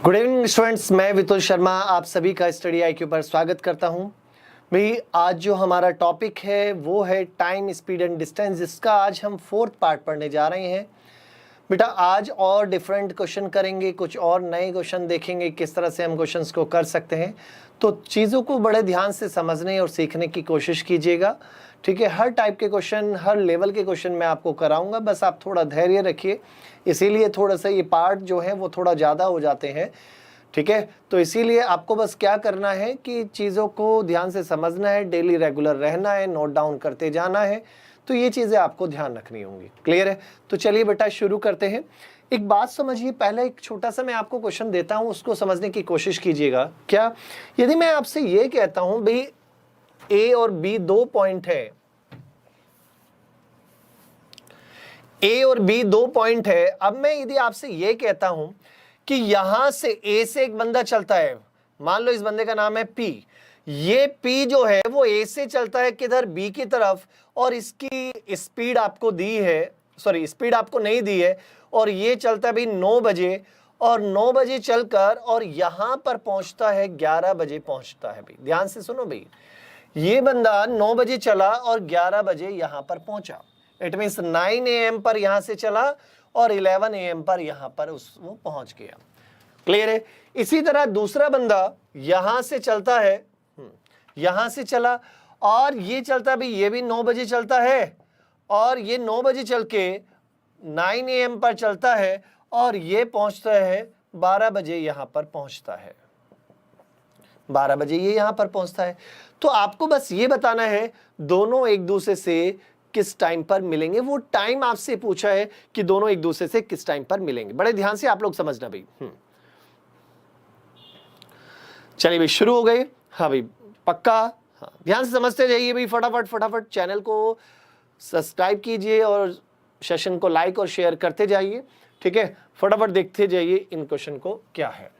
Good evening students, मैं वितुल शर्मा आप सभी का स्टडी आईक्यू पर स्वागत करता हूं। भाई आज जो हमारा टॉपिक है वो है टाइम, स्पीड एंड डिस्टेंस। इसका आज हम फोर्थ पार्ट पढ़ने जा रहे हैं। बेटा आज और डिफरेंट क्वेश्चन करेंगे, कुछ और नए क्वेश्चन देखेंगे किस तरह से हम क्वेश्चंस को कर सकते हैं। तो चीज़ों को बड़े ध्यान से समझने और सीखने की कोशिश कीजिएगा, ठीक है। हर टाइप के क्वेश्चन, हर लेवल के क्वेश्चन मैं आपको कराऊंगा, बस आप थोड़ा धैर्य रखिए। इसीलिए थोड़ा सा ये पार्ट जो है वो थोड़ा ज़्यादा हो जाते हैं, ठीक है। तो इसीलिए आपको बस क्या करना है कि चीज़ों को ध्यान से समझना है, डेली रेगुलर रहना है, नोट डाउन करते जाना है। तो ये चीज़ें आपको ध्यान रखनी होंगी। क्लियर है? तो चलिए बेटा शुरू करते हैं। एक बात समझिए, पहले एक छोटा सा मैं आपको क्वेश्चन देता हूं, उसको समझने की कोशिश कीजिएगा। क्या यदि मैं आपसे ये कहता हूं भाई ए और बी दो पॉइंट है, ए और बी दो पॉइंट है। अब मैं यदि आपसे ये कहता हूं कि यहां से ए से एक बंदा चलता है, मान लो इस बंदे का नाम है पी। ये पी जो है वो ए से चलता है किधर, बी की तरफ, और इसकी स्पीड आपको दी है, सॉरी स्पीड आपको नहीं दी है, और ये चलता है भाई 9 बजे, और 9 बजे चलकर और यहां पर पहुंचता है 11 बजे पहुंचता है। भाई ध्यान से सुनो भाई, ये बंदा 9 बजे चला और 11 बजे यहां पर पहुंचा। इट मीन्स 9 AM पर यहां से चला और 11 AM पर यहां पर वो पहुंच गया। क्लियर है? इसी तरह दूसरा बंदा यहां से चलता है, यहां से चला और ये चलता भी, ये भी 9 बजे चलता है, और ये 9 बजे चल के 9 AM पर चलता है, और ये पहुंचता है 12 बजे यहां पर पहुंचता है। 12 बजे ये यहां पर पहुंचता है। तो आपको बस ये बताना है दोनों एक दूसरे से किस टाइम पर मिलेंगे। वो टाइम आपसे पूछा है कि दोनों एक दूसरे से किस टाइम पर मिलेंगे। बड़े ध्यान से आप लोग समझना भाई। चलिए भाई शुरू हो गए। हाँ भाई पक्का, हाँ ध्यान से समझते जाइए भाई। फटाफट फटाफट चैनल को सब्सक्राइब कीजिए और सेशन को लाइक और शेयर करते जाइए, ठीक है। फटाफट देखते जाइए इन क्वेश्चन को क्या है।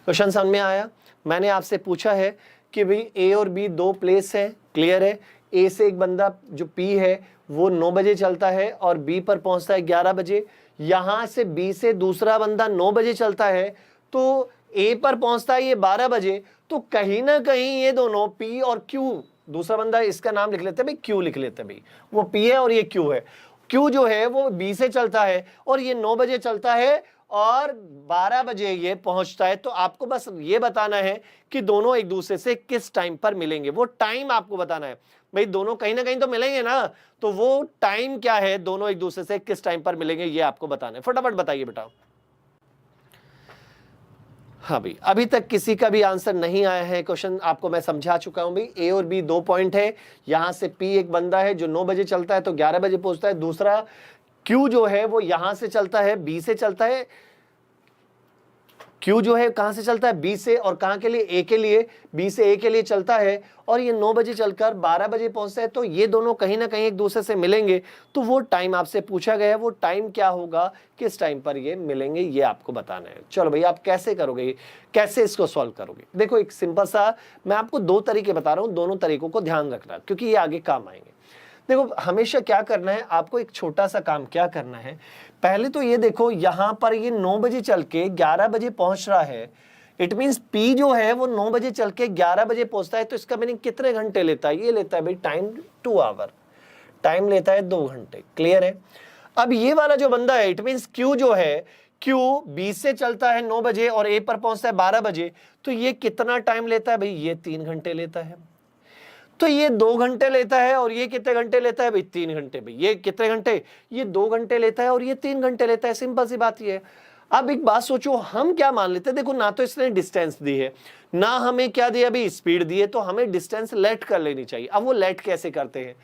क्वेश्चन समझ में आया? मैंने आपसे पूछा है कि भाई ए और बी दो प्लेस है। क्लियर है? ए से एक बंदा जो पी है वो 9 बजे चलता है और बी पर पहुंचता है 11 बजे। यहां से बी से दूसरा बंदा 9 बजे चलता है तो ए पर पहुंचता है ये 12 बजे। तो कहीं ना कहीं ये दोनों पी और क्यू, दूसरा बंदा इसका नाम लिख लेते हैं भाई, क्यू लिख लेते हैं भाई, वो पी है और ये क्यू है। क्यू जो है वो बी से चलता है और ये 9 बजे चलता है और 12 बजे ये पहुंचता है। तो आपको बस ये बताना है कि दोनों एक दूसरे से किस टाइम पर मिलेंगे। वो टाइम आपको बताना है भाई, दोनों कहीं ना कहीं तो मिलेंगे ना, तो वो टाइम क्या है, दोनों एक दूसरे से किस टाइम पर मिलेंगे, ये आपको बताना है। फटाफट बताइए बेटा। हाँ भाई अभी तक किसी का भी आंसर नहीं आया है। क्वेश्चन आपको मैं समझा चुका हूं भाई। ए और बी दो पॉइंट है। यहां से पी एक बंदा है जो 9 बजे चलता है तो 11 बजे पहुंचता है। दूसरा क्यू जो है वो यहां से चलता है, बी से चलता है। क्यू जो है कहां से चलता है, बी से, और कहां के लिए, ए के लिए, बी से ए के लिए चलता है, और ये 9 बजे चलकर 12 बजे पहुंचता है। तो ये दोनों कहीं ना कहीं एक दूसरे से मिलेंगे। तो वो टाइम आपसे पूछा गया है, वो टाइम क्या होगा, किस टाइम पर ये मिलेंगे, ये आपको बताना है। चलो भाई आप कैसे करोगे, कैसे इसको सॉल्व करोगे? देखो एक सिंपल सा मैं आपको दो तरीके बता रहा हूं, दोनों तरीकों को ध्यान रखना क्योंकि ये आगे काम आएंगे। देखो हमेशा क्या करना है आपको, एक छोटा सा काम क्या करना है, पहले तो ये देखो यहां पर ये 9 बजे चल के 11 बजे पहुंच रहा है। इट मींस पी जो है वो 9 बजे चल के 11 बजे पहुंचता है। तो इसका मीनिंग कितने घंटे लेता है, ये लेता है भाई टाइम 2 आवर, टाइम लेता है 2 घंटे। क्लियर है? अब ये वाला जो बंदा है, इट मींस क्यू जो है, क्यू बी से चलता है 9 बजे और ए पर पहुंचता है 12 बजे। तो ये कितना टाइम लेता है भाई, ये 3 घंटे लेता है। तो ये 2 घंटे लेता है और ये कितने घंटे लेता है भाई, 3 घंटे। भाई ये कितने घंटे, ये 2 घंटे लेता है और ये 3 घंटे लेता है। सिंपल सी बात ये है। अब एक बात सोचो, हम क्या मान लेते हैं, देखो ना तो इसने डिस्टेंस दी है, ना हमें क्या दिया अभी, स्पीड दी है, तो हमें डिस्टेंस लेट कर लेनी चाहिए। अब वो लेट कैसे करते हैं,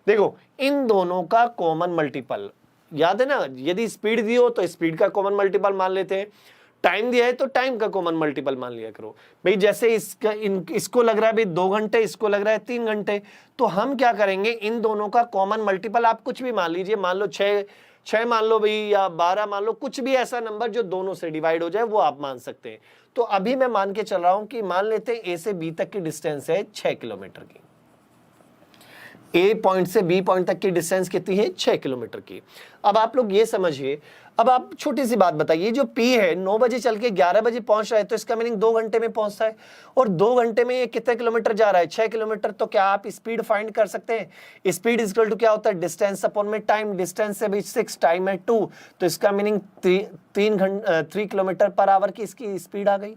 देखो इन दोनों का कॉमन मल्टीपल, याद है ना, यदि स्पीड दी हो तो स्पीड का कॉमन मल्टीपल मान लेते हैं, टाइम दिया है तो टाइम का कॉमन मल्टीपल मान लिया करो। भाई जैसे इसको लग रहा है भाई 2 घंटे, इसको लग रहा है 3 घंटे, तो हम क्या करेंगे, इन दोनों का कॉमन मल्टीपल आप कुछ भी मान लीजिए, मान लो 6 मान लो भाई, या 12 मान लो, कुछ भी ऐसा नंबर जो दोनों से डिवाइड हो जाए वो आप मान सकते हैं। तो अभी मैं मान के चल रहा हूं कि मान लेते हैं ए से बी तक की डिस्टेंस है 6 किलोमीटर की। ए पॉइंट से बी पॉइंट तक की डिस्टेंस कितनी है, 6 किलोमीटर की। अब आप लोग ये समझिए, अब आप छोटी सी बात बताइए, जो पी है 9 बजे चल के 11 बजे पहुंच रहा है, तो इसका मीनिंग 2 घंटे में पहुंचता है, और 2 घंटे में ये कितने किलोमीटर जा रहा है, 6 किलोमीटर। तो क्या आप स्पीड फाइंड कर सकते हैं? स्पीड इक्वल टू क्या होता है, डिस्टेंस अपॉन में टाइम। डिस्टेंस से भी 6, टाइम है 2, तो इसका मीनिंग 3 किलोमीटर पर आवर की इसकी स्पीड आ गई,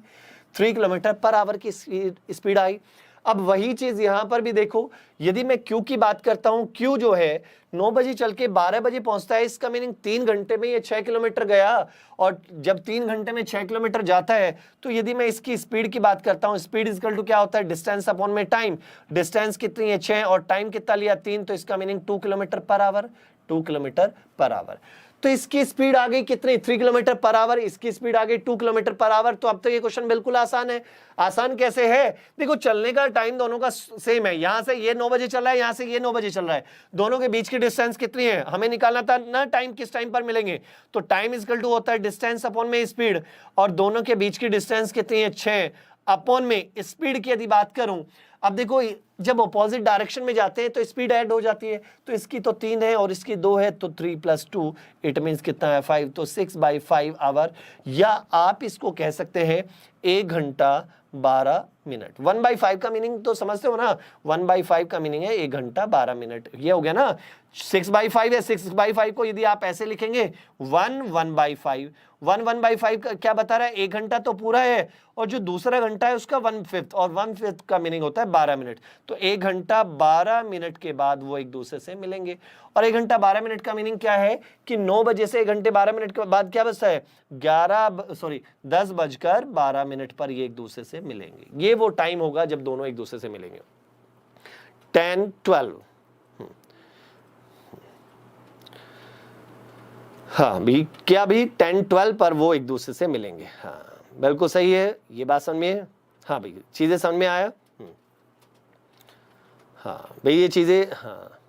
3 किलोमीटर पर आवर की स्पीड आई। अब वही चीज यहां पर भी देखो, यदि मैं Q की बात करता हूं, Q जो है 9 बजे चल के 12 बजे पहुंचता है, इसका मीनिंग 3 घंटे में ये 6 किलोमीटर गया, और जब 3 घंटे में 6 किलोमीटर जाता है, तो यदि मैं इसकी स्पीड की बात करता हूं, स्पीड इक्वल टू क्या होता है, डिस्टेंस अपॉन में टाइम। डिस्टेंस कितनी है, 6, और टाइम कितना लिया, 3, तो इसका meaning 2 kilometre per our, 2 kilometre per our. तो इसकी स्पीड आ गई कितनी, 3 किलोमीटर पर आवर, इसकी स्पीड आ गई 2 किलोमीटर पर आवर। तो अब तो ये क्वेश्चन बिल्कुल आसान है। आसान कैसे है, देखो चलने का टाइम दोनों का सेम है, यहां से ये 9 बजे चल रहा है, यहां से ये 9 बजे चल रहा है, दोनों के बीच की डिस्टेंस कितनी है, हमें निकालना था ना, टाइम किस टाइम पर मिलेंगे। तो टाइम इक्वल टू होता है डिस्टेंस अपॉन में स्पीड, और दोनों के बीच की डिस्टेंस कितनी है, 6 अपॉन में स्पीड की यदि बात करूं। अब देखो जब अपोजिट डायरेक्शन में जाते हैं तो स्पीड ऐड हो जाती है, तो इसकी तो 3 है और इसकी 2 है, तो 3 + 2 इट मीन्स कितना है, 5, तो 6/5 आवर, या आप इसको कह सकते हैं 1 घंटा 12 मिनट। 1/5 का मीनिंग तो समझते हो ना, 1/5 का मीनिंग है 1 घंटा 12 मिनट, ये हो गया ना। 6/5 है, 6/5 को यदि आप ऐसे लिखेंगे 1/5, 1/5 का क्या बता रहा है, 1 घंटा तो पूरा है, और जो दूसरा घंटा है उसका 1/5, और 1/5 का मीनिंग होता है 12 मिनट। तो 1 घंटा 12 मिनट के बाद वो एक दूसरे से मिलेंगे। और 1 घंटा 12 मिनट का मीनिंग क्या है कि 9 बजे से 1 घंटे 12 मिनट के बाद क्या बचता है, 10:12 पर ये एक दूसरे से मिलेंगे। ये वो टाइम होगा जब दोनों एक दूसरे से मिलेंगे। 10-12, हाँ भी क्या भी 10-12 पर वो एक दूसरे से मिलेंगे। हाँ बिल्कुल सही है, ये बात समझ में है। हाँ भाई चीजें समझ में आया। हाँ भाई ये चीजें, हाँ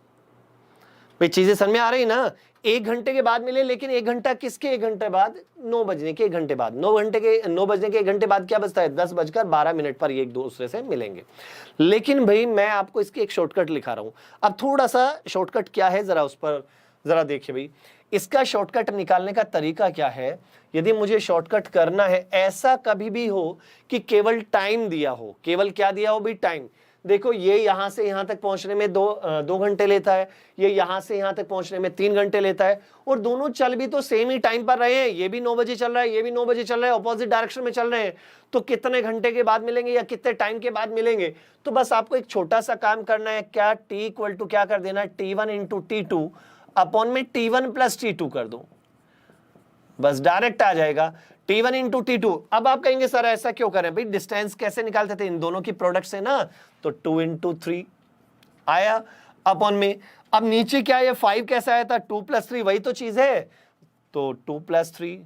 भाई चीजें समझ में आ रही ना। 1 घंटे के बाद मिले, लेकिन 1 घंटा किसके 1 घंटे बाद, 9 बजने के 1 घंटे बाद, 9 बजने के 1 घंटे बाद क्या बचता है, 10:12 पर ये एक दूसरे से मिलेंगे। लेकिन भाई मैं आपको इसकी एक शॉर्टकट लिखा रहा हूं। अब थोड़ा सा शॉर्टकट क्या है, जरा उस पर जरा देखिए भाई। इसका शॉर्टकट निकालने का तरीका क्या है, यदि मुझे शॉर्टकट करना है, ऐसा कभी भी हो कि केवल टाइम दिया हो, केवल क्या दिया हो भाई, टाइम। देखो ये यहां से यहां तक पहुंचने में 2 घंटे लेता है, ये यहां से यहां तक पहुंचने में 3 घंटे लेता है, और दोनों चल भी तो सेम ही टाइम पर रहे हैं। ये भी 9 बजे चल रहा है, ये भी 9 बजे चल रहा है, ऑपोजिट डायरेक्शन में चल रहे हैं। तो कितने घंटे के बाद मिलेंगे या कितने टाइम के बाद मिलेंगे? तो बस आपको एक छोटा सा काम करना है, क्या T = क्या कर देना, T1 × T2 अपॉन में T1 + T2 कर दो, बस डायरेक्ट आ जाएगा T1 × T2। अब आप कहेंगे सर ऐसा क्यों करें भाई, डिस्टेंस कैसे निकालते थे, इन दोनों की प्रोडक्ट से ना, तो 2 × 3 आया अपॉन में। अब नीचे क्या है, 5 कैसे आया था, 2 + 3 वही तो चीज है, तो 2 + 3,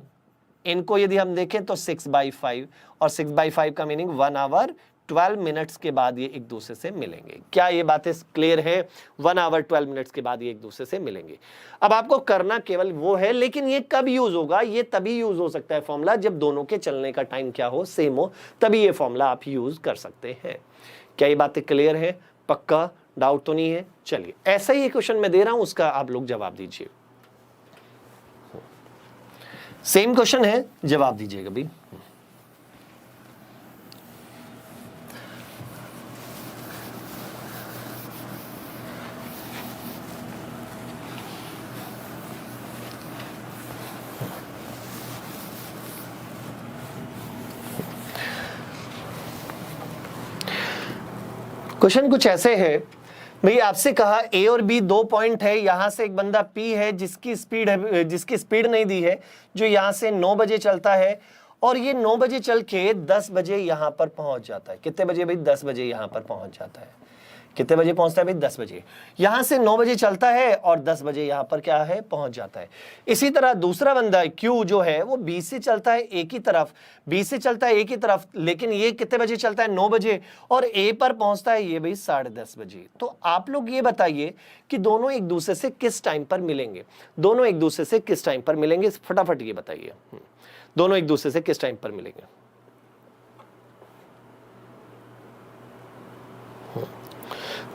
इनको यदि हम देखें तो 6/5, और 6/5 का मीनिंग 1 आवर 12 मिनट्स के बाद ये एक दूसरे से मिलेंगे। क्या ये बातें क्लियर है? 1 आवर 12 मिनट्स के बाद ये एक दूसरे से मिलेंगे। अब आपको करना केवल वो है, लेकिन ये कब यूज होगा, ये तभी यूज हो सकता है फॉर्मूला जब दोनों के चलने का टाइम क्या हो, सेम हो, तभी ये फॉर्मूला आप यूज कर सकते हैं। क्या ये बातें क्लियर है? पक्का डाउट तो नहीं है? चलिए ऐसा ही क्वेश्चन मैं दे रहा हूं, उसका आप लोग जवाब दीजिए। सेम क्वेश्चन है, जवाब दीजिएगा भाई। क्वेश्चन कुछ ऐसे है भाई, आपसे कहा ए और बी 2 पॉइंट है, यहां से एक बंदा पी है जिसकी स्पीड नहीं दी है, जो यहां से 9 बजे चलता है, और ये 9 बजे चल के 10 बजे यहां पर पहुंच जाता है। कितने बजे भाई, 10 बजे यहां पर पहुंच जाता है। कितने बजे पहुंचता है भाई, 10 बजे। यहां से 9 बजे चलता है और 10 बजे यहां पर क्या है, पहुंच जाता है। इसी तरह दूसरा बंदा क्यू जो है वो बी से चलता है ए की तरफ, लेकिन ये कितने बजे चलता है, 9 बजे, और ए पर पहुंचता है ये भाई 10:30 बजे। तो आप लोग ये बताइए कि दोनों एक दूसरे से किस टाइम पर मिलेंगे, दोनों एक दूसरे से किस टाइम पर मिलेंगे, फटाफट ये बताइए, दोनों एक दूसरे से किस टाइम पर मिलेंगे।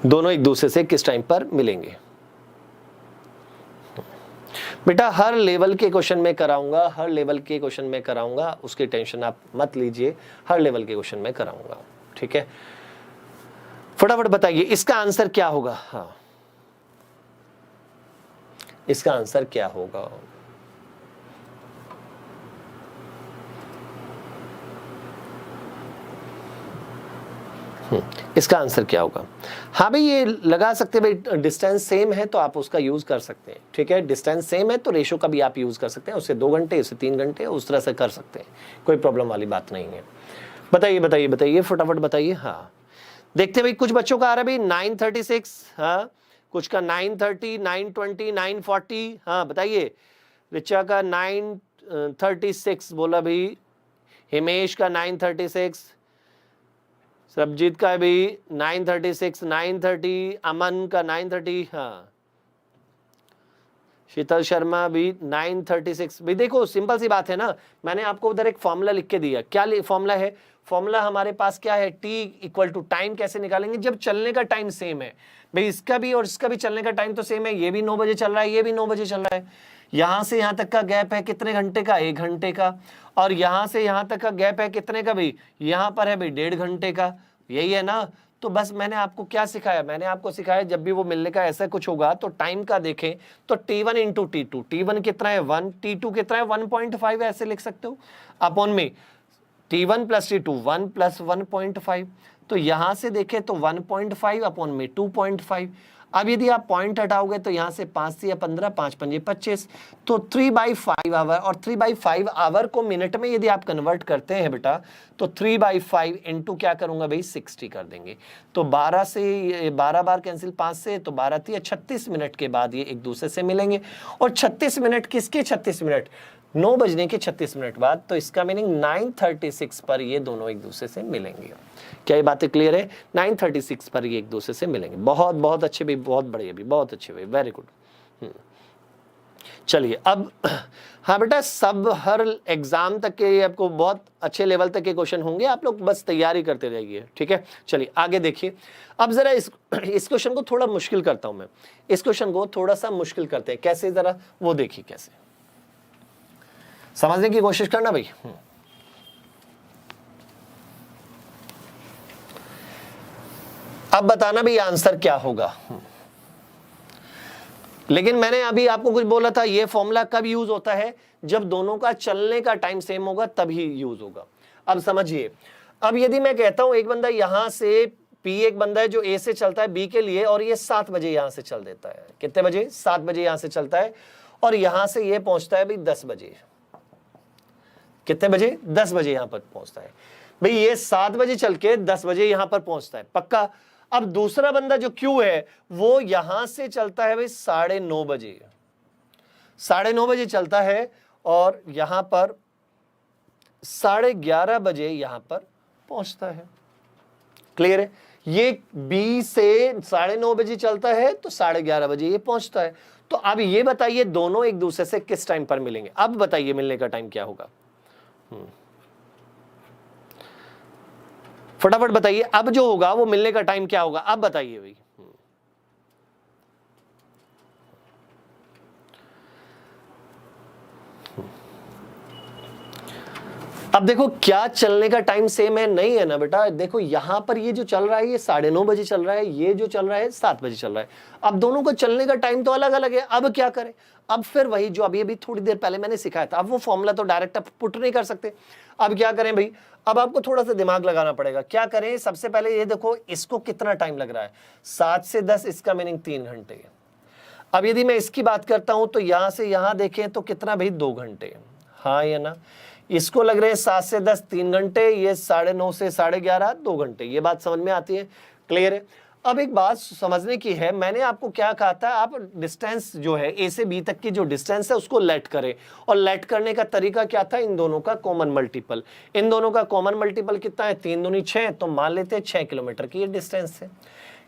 दोनों एक दूसरे से किस टाइम पर मिलेंगे। बेटा हर लेवल के क्वेश्चन में कराऊंगा, हर लेवल के क्वेश्चन में कराऊंगा, उसकी टेंशन आप मत लीजिए, हर लेवल के क्वेश्चन में कराऊंगा, ठीक है। फटाफट बताइए इसका आंसर क्या होगा। हाँ, इसका आंसर क्या होगा। इसका आंसर क्या होगा। हाँ भाई ये लगा सकते हैं भाई, डिस्टेंस सेम है तो आप उसका यूज कर सकते हैं, ठीक है। डिस्टेंस सेम है तो रेशो का भी आप यूज कर सकते हैं, उससे 2 घंटे उससे 3 घंटे उस तरह से कर सकते हैं, कोई प्रॉब्लम वाली बात नहीं है। बताइए बताइए बताइए फटाफट बताइए। हाँ देखते हैं भाई, कुछ बच्चों का आ रहा है भाई 9:36, हाँ कुछ का 9:30, 9:20, 9:40। हाँ बताइए, रिचा का 9:36 बोला भाई, हिमेश का 9:36, सरबजीत का भी 9:36, 9:30, अमन का 9:30, हाँ शीतल शर्मा भी 9:36। भाई देखो सिंपल सी बात है ना, मैंने आपको उधर एक फॉर्मूला लिख के दिया। क्या फॉर्मूला है, फॉर्मूला हमारे पास क्या है, t इक्वल टू टाइम कैसे निकालेंगे, जब चलने का टाइम सेम है। भाई इसका भी और इसका भी चलने का टाइम तो सेम है, ये भी 9 बजे चल रहा है, ये भी 9 बजे चल रहा है। यहां से यहां तक का गैप है कितने घंटे का, 1 घंटे का। और यहां से यहां तक का गैप है कितने का भाई, यहां पर है भाई 1.5 घंटे का, यही है ना। तो बस मैंने आपको क्या सिखाया, मैंने आपको सिखाया जब भी वो मिलने का ऐसा कुछ होगा तो टाइम का देखें तो t1 इंटू t2, t1 कितना है 1, t2 कितना है 1.5, ऐसे लिख सकते हो अपॉन में t1 प्लस t2 1 प्लस 1.5। तो यहां से देखें तो 1.5 अपॉन में 2.5। अब यदि आप पॉइंट हटाओगे तो यहां से 5 से 15, 5 5 25, तो 3/5 आवर। और 3/5 आवर को मिनट में यदि आप कन्वर्ट करते हैं बेटा तो 3/5 इंटू क्या करूंगा भाई 60 कर देंगे। तो 12 से 12 बार कैंसिल 5 से, तो 12 3 36 मिनट के बाद ये एक दूसरे से मिलेंगे। और 36 मिनट किसके 36 मिनट, 9 बजने के 36 मिनट बाद। तो इसका मीनिंग 9:36 पर ये दोनों एक दूसरे से मिलेंगे। क्या ये बातें क्लियर है, 9:36 पर ये एक दूसरे से मिलेंगे। बहुत बहुत अच्छे भाई, बहुत बढ़िया भी, बहुत अच्छे भाई, वेरी गुड। चलिए अब हाँ बेटा, सब हर एग्जाम तक के आपको बहुत अच्छे लेवल तक के क्वेश्चन होंगे, आप लोग बस तैयारी करते रहिए, ठीक है। चलिए आगे देखिए। अब जरा इस क्वेश्चन को थोड़ा मुश्किल करता हूं मैं, इस क्वेश्चन को थोड़ा सा मुश्किल करते हैं। कैसे, जरा वो देखिए, कैसे समझने की कोशिश करना भाई। अब बताना भी आंसर क्या होगा। लेकिन मैंने अभी आपको कुछ बोला था, ये फॉर्मूला कब यूज होता है, जब दोनों का चलने का टाइम सेम होगा तभी यूज होगा। अब समझिए, अब यदि मैं कहता हूं एक बंदा यहां से P, एक बंदा है जो A से चलता है B के लिए, और ये 7 बजे यहां से चल देता है। कितने बजे, 7 बजे यहां से चलता है, और यहां से ये पहुंचता है भाई 10 बजे। कितने बजे, 10 बजे यहां पर पहुंचता है भाई। ये 7 बजे चल के 10 बजे यहां पर पहुंचता है, पक्का। अब दूसरा बंदा जो Q है वो यहां से चलता है भाई 9:30 बजे, 9:30 बजे चलता है, और यहां पर 11:30 बजे यहां पर पहुंचता है। क्लियर है, ये B से 9:30 बजे चलता है तो 11:30 बजे ये पहुंचता है। तो अब ये बताइए दोनों एक दूसरे से किस टाइम पर मिलेंगे। अब बताइए मिलने का टाइम क्या होगा, फटाफट बताइए। अब जो होगा वो मिलने का टाइम क्या होगा, अब बताइए भाई। अब देखो क्या चलने का टाइम सेम है, नहीं है ना बेटा। देखो यहां पर ये जो चल रहा है ये 9:30 बजे चल रहा है, ये जो चल रहा है 7 बजे चल रहा है। अब दोनों को चलने का टाइम तो अलग अलग है। अब क्या करें, अब फिर वही जो अभी थोड़ी देर पहले मैंने सिखाया था। अब वो फॉर्मूला तो डायरेक्ट आप पुट नहीं कर सकते। अब क्या करें भाई, अब आपको थोड़ा सा दिमाग लगाना पड़ेगा। क्या करें, सबसे पहले ये देखो इसको कितना टाइम लग रहा है, 7 से 10, इसका मीनिंग 3 घंटे। अब यदि मैं इसकी बात करता हूं तो यहां से यहां देखें तो कितना भाई 2 घंटे, हाँ या ना। इसको लग रहे हैं 7 से 10 3 घंटे, ये 9:30 से 11:30 2 घंटे। ये बात समझ में आती है, क्लियर है। अब एक बात समझने की है, मैंने आपको क्या कहा था, आप डिस्टेंस जो है A से B तक की जो डिस्टेंस है उसको लेट करें। और लेट करने का तरीका क्या था, इन दोनों का कॉमन मल्टीपल। इन दोनों का कॉमन मल्टीपल कितना है, 3 दूनी 6, तो मान लेते हैं 6 किलोमीटर की ये डिस्टेंस है।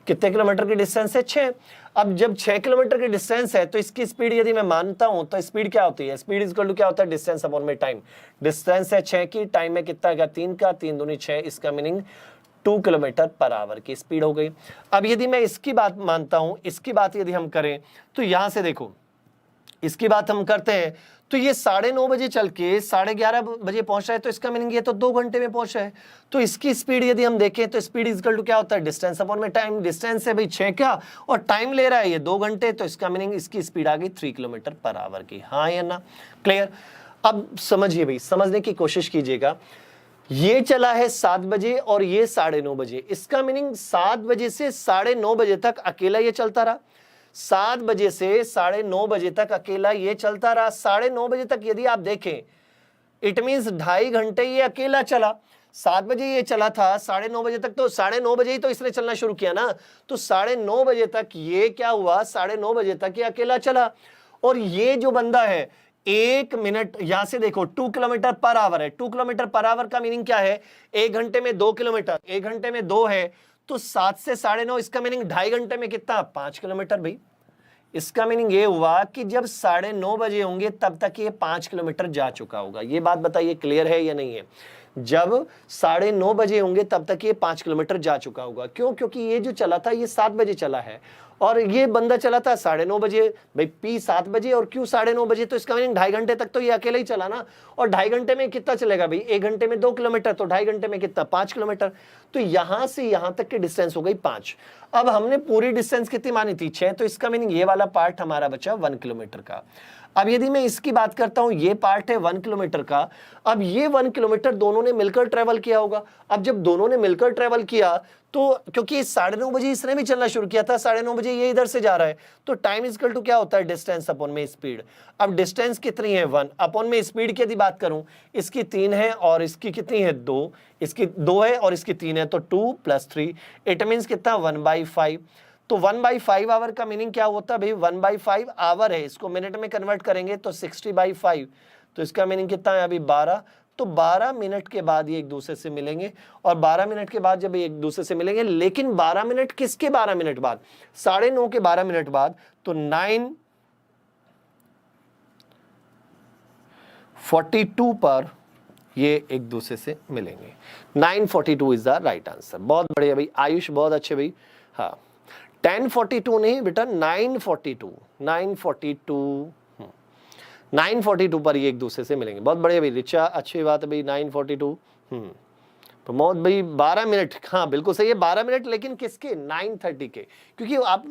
कितने किलोमीटर की डिस्टेंस है, 6। अब जब 6 किलोमीटर की डिस्टेंस है तो इसकी स्पीड यदि मैं मानता हूं तो स्पीड क्या होती है, स्पीड इक्वल टू क्या होता है, डिस्टेंस अपॉन में टाइम। डिस्टेंस है 6 की, टाइम है कितना का, 3 का, 3 दूनी 6, इसका मीनिंग 2 किलोमीटर पर आवर की स्पीड हो गई। अब यदि मैं इसकी बात मानता हूं, इसकी बात यदि हम करें तो यहां से देखो, इसकी बात हम करते हैं तो ये 9:30 बजे चल के 11:30 बजे पहुंच रहा है, तो इसका मीनिंग ये तो 2 घंटे में पहुंच रहा है। तो इसकी स्पीड यदि हम देखें तो स्पीड इक्वल टू क्या होता है, डिस्टेंस अपॉन में टाइम। डिस्टेंस है भाई 6 का और टाइम ले रहा है ये 2 घंटे, तो इसका मीनिंग इसकी स्पीड आ गई 3 किलोमीटर पर आवर की। हाँ या ना, क्लियर। अब समझिए भाई, समझने की कोशिश कीजिएगा। ये चला है 7 बजे और ये 9:30 बजे, इसका मीनिंग 7 बजे से 9:30 बजे तक अकेला ये चलता रहा। 7 बजे से 9:30 बजे तक अकेला ये चलता रहा। 9:30 बजे तक यदि आप देखें, इट मींस 2.5 घंटे ये अकेला चला। 7 बजे ये चला था, 9:30 बजे तक, तो 9:30 बजे ही तो इसने चलना शुरू किया ना, तो 9:30 बजे तक ये क्या हुआ, 9:30 बजे तक ये अकेला चला। और ये जो बंदा है 1 मिनट, यहां से देखो 2 किलोमीटर पर आवर है। 2 किलोमीटर पर आवर का मीनिंग क्या है, 1 घंटे में 2 किलोमीटर, 1 घंटे में 2 है, तो 7 से 9:30, इसका मीनिंग 2.5 घंटे में कितना, 5 किलोमीटर भाई। इसका मीनिंग ये हुआ कि जब 9:30 बजे होंगे तब तक ये 5 किलोमीटर जा चुका होगा। ये बात बताइए क्लियर है या नहीं है। जब 9:30 बजे होंगे तब तक ये 5 किलोमीटर जा चुका होगा। क्यों, क्योंकि ये जो चला था ये 7 बजे चला है और ये बंदा चला था 9:30 बजे। भाई पी 7 बजे और क्यू 9:30 बजे, तो इसका मीनिंग 2.5 घंटे तक तो ये अकेला ही चला ना। और 2.5 घंटे में कितना चलेगा भाई, 1 घंटे में 2 किलोमीटर, तो 2.5 घंटे में कितना, 5 किलोमीटर। तो यहां से यहां तक की डिस्टेंस हो गई 5। अब हमने पूरी डिस्टेंस कितनी मानी थी, 6, तो इसका मीनिंग ये वाला पार्ट हमारा बचा 1 किलोमीटर का। अब यदि मैं इसकी बात करता हूं, ये पार्ट है 1 किलोमीटर का। अब ये 1 किलोमीटर दोनों ने मिलकर ट्रेवल किया होगा। अब जब दोनों ने मिलकर ट्रेवल किया तो क्योंकि 9:30 बजे इसने भी चलना शुरू किया था, 9:30 बजे ये इधर से जा रहा है, तो टाइम इक्वल टू क्या होता है, डिस्टेंस अपॉन में स्पीड। अब डिस्टेंस कितनी है, 1 अपॉन में स्पीड की यदि बात करूं, इसकी 3 है और इसकी कितनी है, 2, इसकी 2 है और इसकी 3 है, तो 2 + 3, इट मींस कितना, 1/5। तो 1/5 आवर का मीनिंग क्या होता है भाई, 1/5 आवर है, इसको मिनट में कन्वर्ट करेंगे तो 60/5, तो इसका मीनिंग कितना है अभी 12। तो 12 मिनट के बाद ये एक दूसरे से मिलेंगे और 12 मिनट के बाद जब ये एक दूसरे से मिलेंगे, लेकिन 12 मिनट किसके 12 मिनट बाद, 9:30 के 12 मिनट बाद, तो 9:42 पर ये एक दूसरे से मिलेंगे। 9:42 इज द राइट आंसर। बहुत बढ़िया भाई आयुष, बहुत अच्छे भाई। हाँ 10:42 नहीं बेटा, 9:42, 9:42 पर ये एक दूसरे से मिलेंगे। बहुत बढ़िया भाई रिचा, अच्छी बात है भाई। 9:42 प्रमोद भाई 12 मिनट, हाँ बिल्कुल सही है 12 मिनट, लेकिन किसके, 9:30 के। क्योंकि आप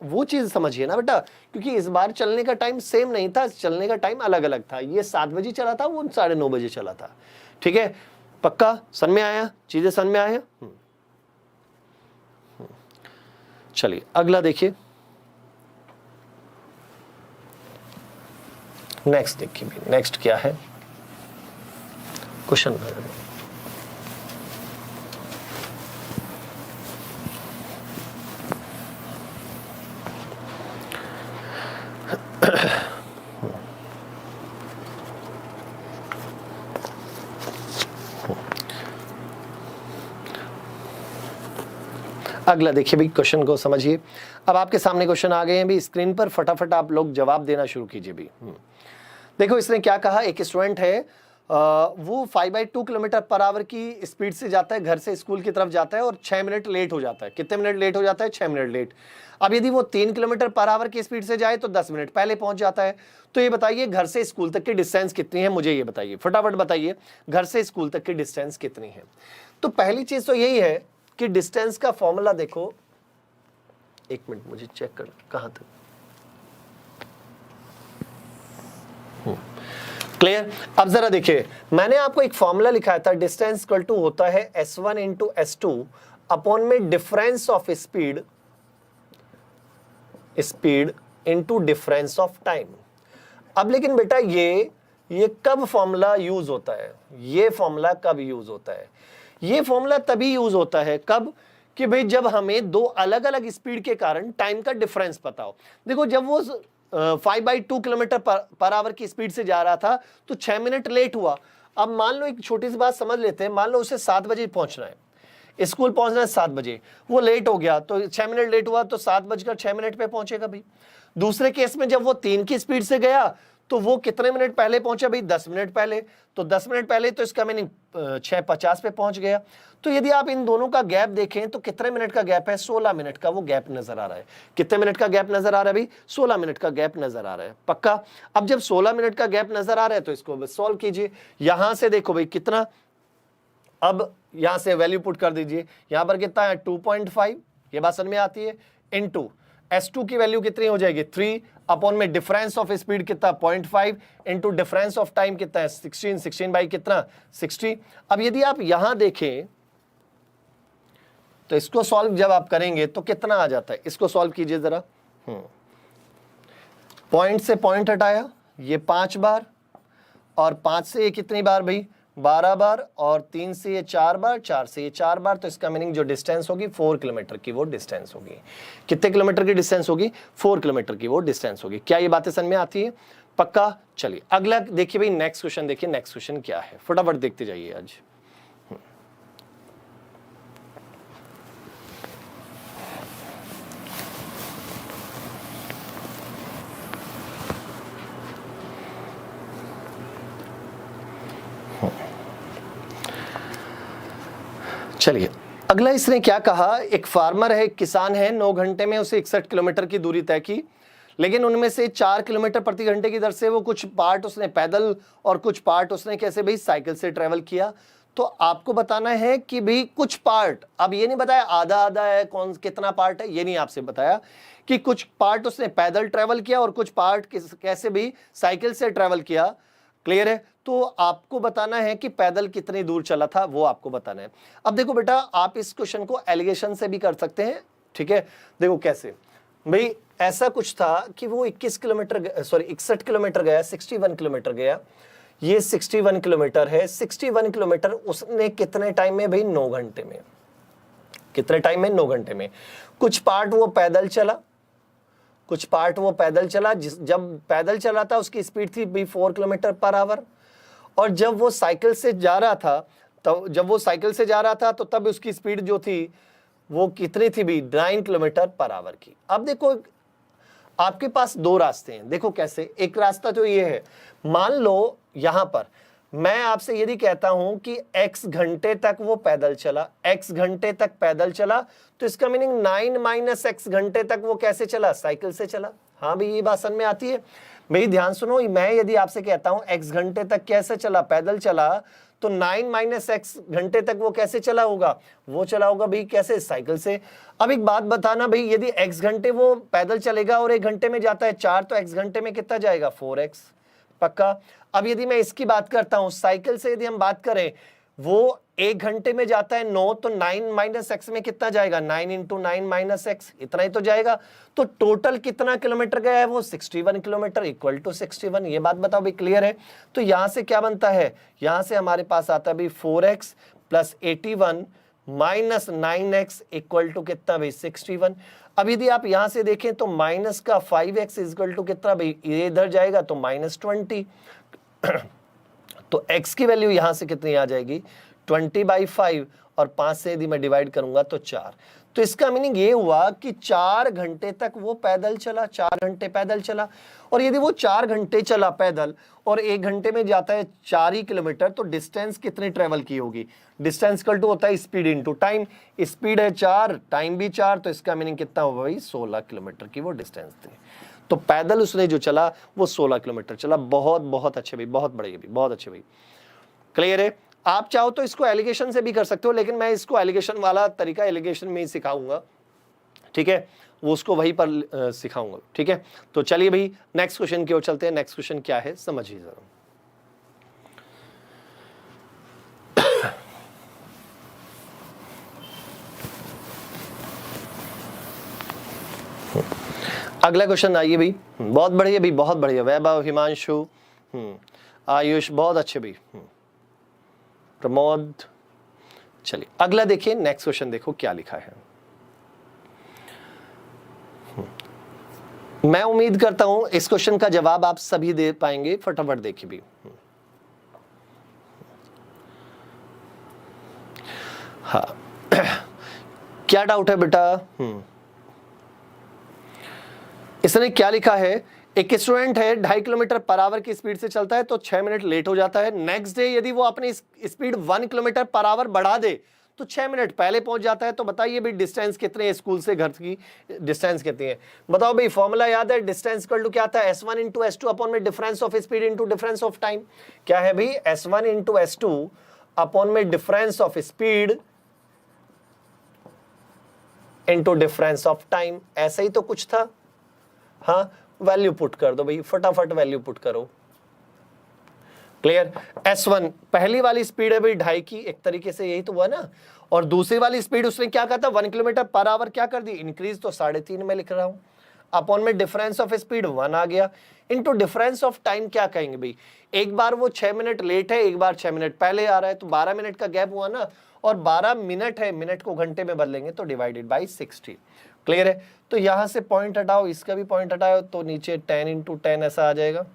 वो चीज समझिए ना बेटा, क्योंकि इस बार चलने का टाइम सेम नहीं था, चलने का टाइम अलग अलग था। ये 7 बजे चला था, वो 9:30 बजे चला था। ठीक है, पक्का समझ में आया, चीजें समझ में आया। चलिए अगला देखिए, नेक्स्ट देखिए भाई, नेक्स्ट क्या है क्वेश्चन। अगला देखिए भाई, क्वेश्चन को समझिए। अब आपके सामने क्वेश्चन आ गए हैं भी स्क्रीन पर, फटाफट आप लोग जवाब देना शुरू कीजिए भी। देखो इसने क्या कहा, एक स्टूडेंट है वो 5/2 किलोमीटर पर आवर की स्पीड से जाता है, घर से स्कूल की तरफ जाता है और 6 मिनट लेट हो जाता है। कितने मिनट लेट हो जाता है, 6 मिनट लेट। अब यदि वो 3 किलोमीटर पर आवर की स्पीड से जाए तो 10 मिनट पहले पहुंच जाता है। तो ये बताइए घर से स्कूल तक की डिस्टेंस कितनी है, मुझे ये बताइए, फटाफट बताइए घर से स्कूल तक की डिस्टेंस कितनी है। तो पहली चीज तो यही है कि डिस्टेंस का फॉर्मूला देखो, एक मिनट मुझे चेक कर कहां तक क्लियर। अब जरा देखिए, मैंने आपको एक फॉर्मूला लिखाया था, डिस्टेंस इक्वल टू होता है S1 × S2 अपॉन में difference of speed into difference of time. अब लेकिन बेटा ये कब फॉर्मूला यूज होता है, ये फॉर्मूला कब यूज होता है, ये फॉर्मूला तभी यूज होता है कब, कि भाई जब हमें दो अलग अलग स्पीड के कारण टाइम का डिफरेंस पता हो। देखो जब वो 5/2 किलोमीटर पर आवर की स्पीड से जा रहा था तो 6 मिनट लेट हुआ। अब मान लो एक छोटी सी बात समझ लेते हैं, मान लो उसे 7 बजे पहुंचना है, स्कूल पहुंचना है 7 बजे, वो लेट हो गया तो 6 मिनट लेट हुआ, तो 7:06 पे पहुंचेगा भाई। दूसरे केस में जब वो 3 की स्पीड से गया तो वो कितने मिनट पहले पहुंचा भाई? 10 मिनट पहले। तो 10 मिनट पहले तो इसका मीनिंग 6:50 पे पहुंच गया। तो यदि आप इन दोनों का गैप देखें तो कितने मिनट का गैप है? 16 मिनट का वो गैप नजर आ रहा है। कितने मिनट का गैप नजर आ रहा है भाई? 16 मिनट का गैप नजर आ रहा है। पक्का? अब जब 16 मिनट का गैप नजर आ रहा है तो इसको सॉल्व कीजिए। यहां से देखो भाई कितना, अब यहां से वैल्यू पुट कर दीजिए। यहां पर कितना है? 2.5, ये बात समझ में आती है। इनटू S2 की वैल्यू कितनी हो जाएगी? 3 अपॉन में डिफरेंस ऑफ स्पीड कितना? 0.5 इनटू डिफरेंस ऑफ टाइम कितना है? 16 बाई कितना? 60। अब यदि आप यहां देखें तो इसको सॉल्व जब आप करेंगे तो कितना आ जाता है? इसको सॉल्व कीजिए जरा। पॉइंट से पॉइंट हटाया, ये 5 बार, और 5 से ये कितनी बार भाई? 12 बार, और 3 से ये 4 बार, 4 से ये 4 बार। तो इसका मीनिंग जो डिस्टेंस होगी 4 किलोमीटर की वो डिस्टेंस होगी। कितने किलोमीटर की डिस्टेंस होगी? 4 किलोमीटर की वो डिस्टेंस होगी। क्या ये बातें समझ में आती है? पक्का? चलिए अगला देखिए भाई, नेक्स्ट क्वेश्चन देखिए। नेक्स्ट क्वेश्चन क्या है, फटाफट देखते जाइए आज। चलिए अगला इसने क्या कहा, एक फार्मर है, एक किसान है, 9 घंटे में उसे 61 किलोमीटर की दूरी तय की, लेकिन उनमें से 4 किलोमीटर प्रति घंटे की दर से वो कुछ पार्ट उसने पैदल और कुछ पार्ट उसने कैसे भाई? साइकिल से ट्रेवल किया। तो आपको बताना है कि भाई कुछ पार्ट, अब ये नहीं बताया आधा आधा है, कौन कितना पार्ट है, ये नहीं आपसे बताया, कि कुछ पार्ट उसने पैदल ट्रेवल किया और कुछ पार्ट कैसे भी साइकिल से ट्रेवल किया। क्लियर है? तो आपको बताना है कि पैदल कितनी दूर चला था, वो आपको बताना है। अब देखो बेटा, आप इस क्वेश्चन को एलिगेशन से भी कर सकते हैं। ठीक है, देखो कैसे भाई, ऐसा कुछ था कि वो 61 किलोमीटर गया, 61 किलोमीटर गया। ये 61 किलोमीटर है, 61 किलोमीटर उसने कितने टाइम में भाई? 9 घंटे में। कितने टाइम में? 9 घंटे में। कुछ पार्ट वो पैदल चला, कुछ पार्ट वो पैदल चला। जब पैदल चला था उसकी स्पीड थी भी 4 किलोमीटर पर आवर, और जब वो साइकिल से जा रहा था, तो तब उसकी स्पीड जो थी वो कितनी थी भी? 9 किलोमीटर पर आवर की। अब देखो आपके पास 2 रास्ते हैं। देखो कैसे, एक रास्ता तो ये है, मान लो यहां पर मैं आपसे यदि कहता हूं कि x घंटे तक वो पैदल चला, x घंटे तक पैदल चला, तो इसका मीनिंग 9 माइनस x घंटे तक वो कैसे चला? साइकिल से चला। हाँ भाई, ये बात समझ में आती है? भाई ध्यान सुनो, मैं यदि आपसे कहता हूं x घंटे तक कैसे चला? पैदल चला, तो 9 माइनस x घंटे तक वो कैसे चला होगा? वो चला होगा भाई कैसे? साइकिल से। अब एक बात बताना भाई, यदि x घंटे वो पैदल चलेगा और 1 घंटे में जाता है 4, तो x घंटे में कितना जाएगा? 4x। पक्का? अब यदि मैं इसकी बात करता हूं, साइकिल से यदि हम बात करें, वो 1 घंटे में जाता है 9, तो 9 माइनस एक्स में कितना जाएगा? 9 इंटू 9 माइनस एक्स, इतना ही तो जाएगा। तो टोटल कितना किलोमीटर गया है वो? 61 किलोमीटर इक्वल टू 61। ये बात बताओ भाई, क्लियर है? तो यहां से क्या बनता है? यहां से हमारे पास आता है भाई 4x plus 81 minus 9x equal to कितना भाई? 61। अब यदि आप यहां से देखें तो माइनस का 5x इक्वल टू कितना भाई? ये इधर जाएगा तो माइनस 20। तो x की वैल्यू यहां से कितनी आ जाएगी? 20/5, और 5 से यदि मैं डिवाइड करूंगा तो 4। तो इसका मीनिंग ये हुआ कि 4 घंटे तक वो पैदल चला, 4 घंटे पैदल चला। और यदि वो 4 घंटे चला पैदल और 1 घंटे में जाता है 4 ही किलोमीटर, तो डिस्टेंस कितनी ट्रेवल की होगी? डिस्टेंस इक्वल टू होता है स्पीड इनटू टाइम। स्पीड है 4, टाइम भी 4, तो इसका मीनिंग कितना होगा भाई? 16 किलोमीटर की वो डिस्टेंस थी। तो पैदल उसने जो चला वो 16 किलोमीटर चला। बहुत बहुत अच्छे भाई, बहुत बढ़िया भाई, बहुत अच्छे भाई। क्लियर है? आप चाहो तो इसको एलिगेशन से भी कर सकते हो, लेकिन मैं इसको एलिगेशन वाला तरीका एलिगेशन में ही सिखाऊंगा। ठीक है, वो उसको वहीं पर सिखाऊंगा। ठीक है, तो चलिए भाई नेक्स्ट क्वेश्चन की ओर चलते हैं। नेक्स्ट क्वेश्चन क्या है समझिए जरा। अगला क्वेश्चन आइए भाई, बहुत बढ़िया भाई, बहुत बढ़िया। वैभव, हिमांशु, आयुष, बहुत अच्छे भाई, प्रमोद। चलिए अगला देखिए, नेक्स्ट क्वेश्चन देखो क्या लिखा है। मैं उम्मीद करता हूं इस क्वेश्चन का जवाब आप सभी दे पाएंगे। फटाफट देखिए भी। हाँ क्या डाउट है बेटा? इसने क्या लिखा है एक स्टूडेंट है 2.5 किलोमीटर पर आवर की स्पीड से चलता है तो 6 मिनट लेट हो जाता है। नेक्स्ट डे यदि वो अपनी स्पीड 1 किलोमीटर पर आवर बढ़ा दे तो 6 मिनट पहले पहुंच जाता है। तो बताइए भाई डिस्टेंस कितनी है, स्कूल से घर की डिस्टेंस कितनी है? बताओ भाई, फॉर्मूला याद है? डिस्टेंस इक्वल टू क्या था? S1 इंटू S2 अपॉन में difference of speed into difference of time. क्या है भाई? S1 इंटू S2 अपॉन में difference of speed into difference of time. ऐसा ही तो कुछ था। हाँ, वैल्यू पुट कर दो भाई, फटाफट वैल्यू पुट करो। क्लियर? S1 पहली वाली स्पीड है भाई 2.5 की, एक तरीके से यही तो हुआ ना। और दूसरी वाली स्पीड उसने क्या कहा था? 1 किलोमीटर पर आवर क्या कर दी? इंक्रीज, तो 3.5 में लिख रहा हूं। अपॉन में डिफरेंस ऑफ स्पीड 1 आ गया, इनटू डिफरेंस ऑफ टाइम क्या कहेंगे भाई? एक बार वो 6 मिनट लेट है, एक बार 6 मिनट पहले आ रहा है, तो 12 मिनट का गैप हुआ ना। और 12 मिनट है, मिनट को घंटे में बदलेंगे तो डिवाइडेड बाई 60। क्लियर है? तो यहां से पॉइंट हटाओ, इसका भी पॉइंट हटाओ, तो नीचे 10 इंटू 10 ऐसा आ जाएगा।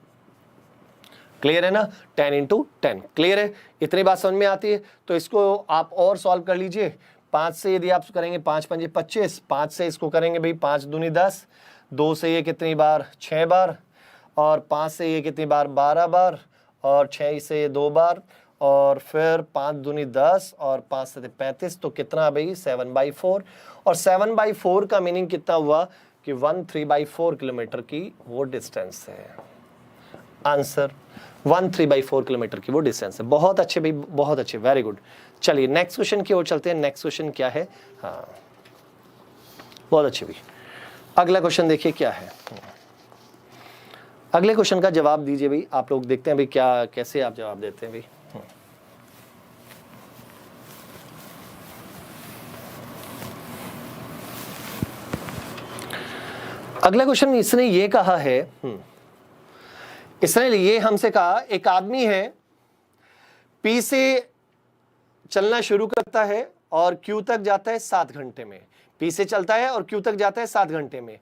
क्लियर है ना? 10 इंटू 10। क्लियर है? इतनी बात समझ में आती है? तो इसको आप और सॉल्व कर लीजिए। 5 से यदि आप करेंगे 5 पंजे 25, 5 से इसको करेंगे भाई 5 दूनी 10, 2 से ये कितनी बार? 6 बार, और 5 से ये कितनी बार? 12 बार, और 6 से ये 2 बार, और फिर 5 दूनी 10 और 5 से 35, तो कितना भाई? 7/4। और 7/4 का मीनिंग कितना हुआ कि 1/3/4 किलोमीटर की वो डिस्टेंस है। आंसर 1/3/4 किलोमीटर की वो डिस्टेंस है। बहुत अच्छे भाई, बहुत अच्छे, वेरी गुड। चलिए नेक्स्ट क्वेश्चन की ओर चलते हैं। नेक्स्ट क्वेश्चन क्या है? हाँ, बहुत अच्छे भाई। अगला क्वेश्चन देखिए क्या है। अगले क्वेश्चन का जवाब दीजिए भाई। आप लोग देखते हैं भाई क्या, कैसे आप जवाब देते हैं भाई। अगला क्वेश्चन इसने ये कहा है, इसने ये हमसे कहा, एक आदमी है P से चलना शुरू करता है और Q तक जाता है 7 घंटे में। P से चलता है और Q तक जाता है 7 घंटे में,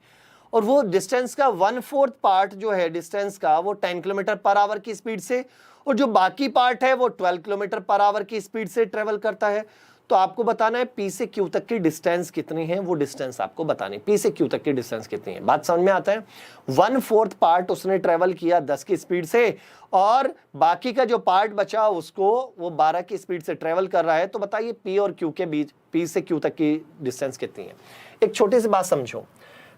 और वो डिस्टेंस का 1/4 पार्ट जो है डिस्टेंस का, वो 10 किलोमीटर पर आवर की स्पीड से, और जो बाकी पार्ट है वो 12 किलोमीटर पर आवर की स्पीड से ट्रेवल करता है। तो आपको बताना है P से Q तक की डिस्टेंस कितनी है, वो डिस्टेंस आपको बतानी। P से Q तक की डिस्टेंस कितनी है, बात समझ में आता है? 1/4 पार्ट उसने ट्रेवल किया 10 की स्पीड से, और बाकी का जो पार्ट बचा उसको वो 12 की स्पीड से ट्रेवल कर रहा है। तो बताइए P और Q के बीच, P से Q तक की डिस्टेंस कितनी है? एक छोटी सी बात समझो,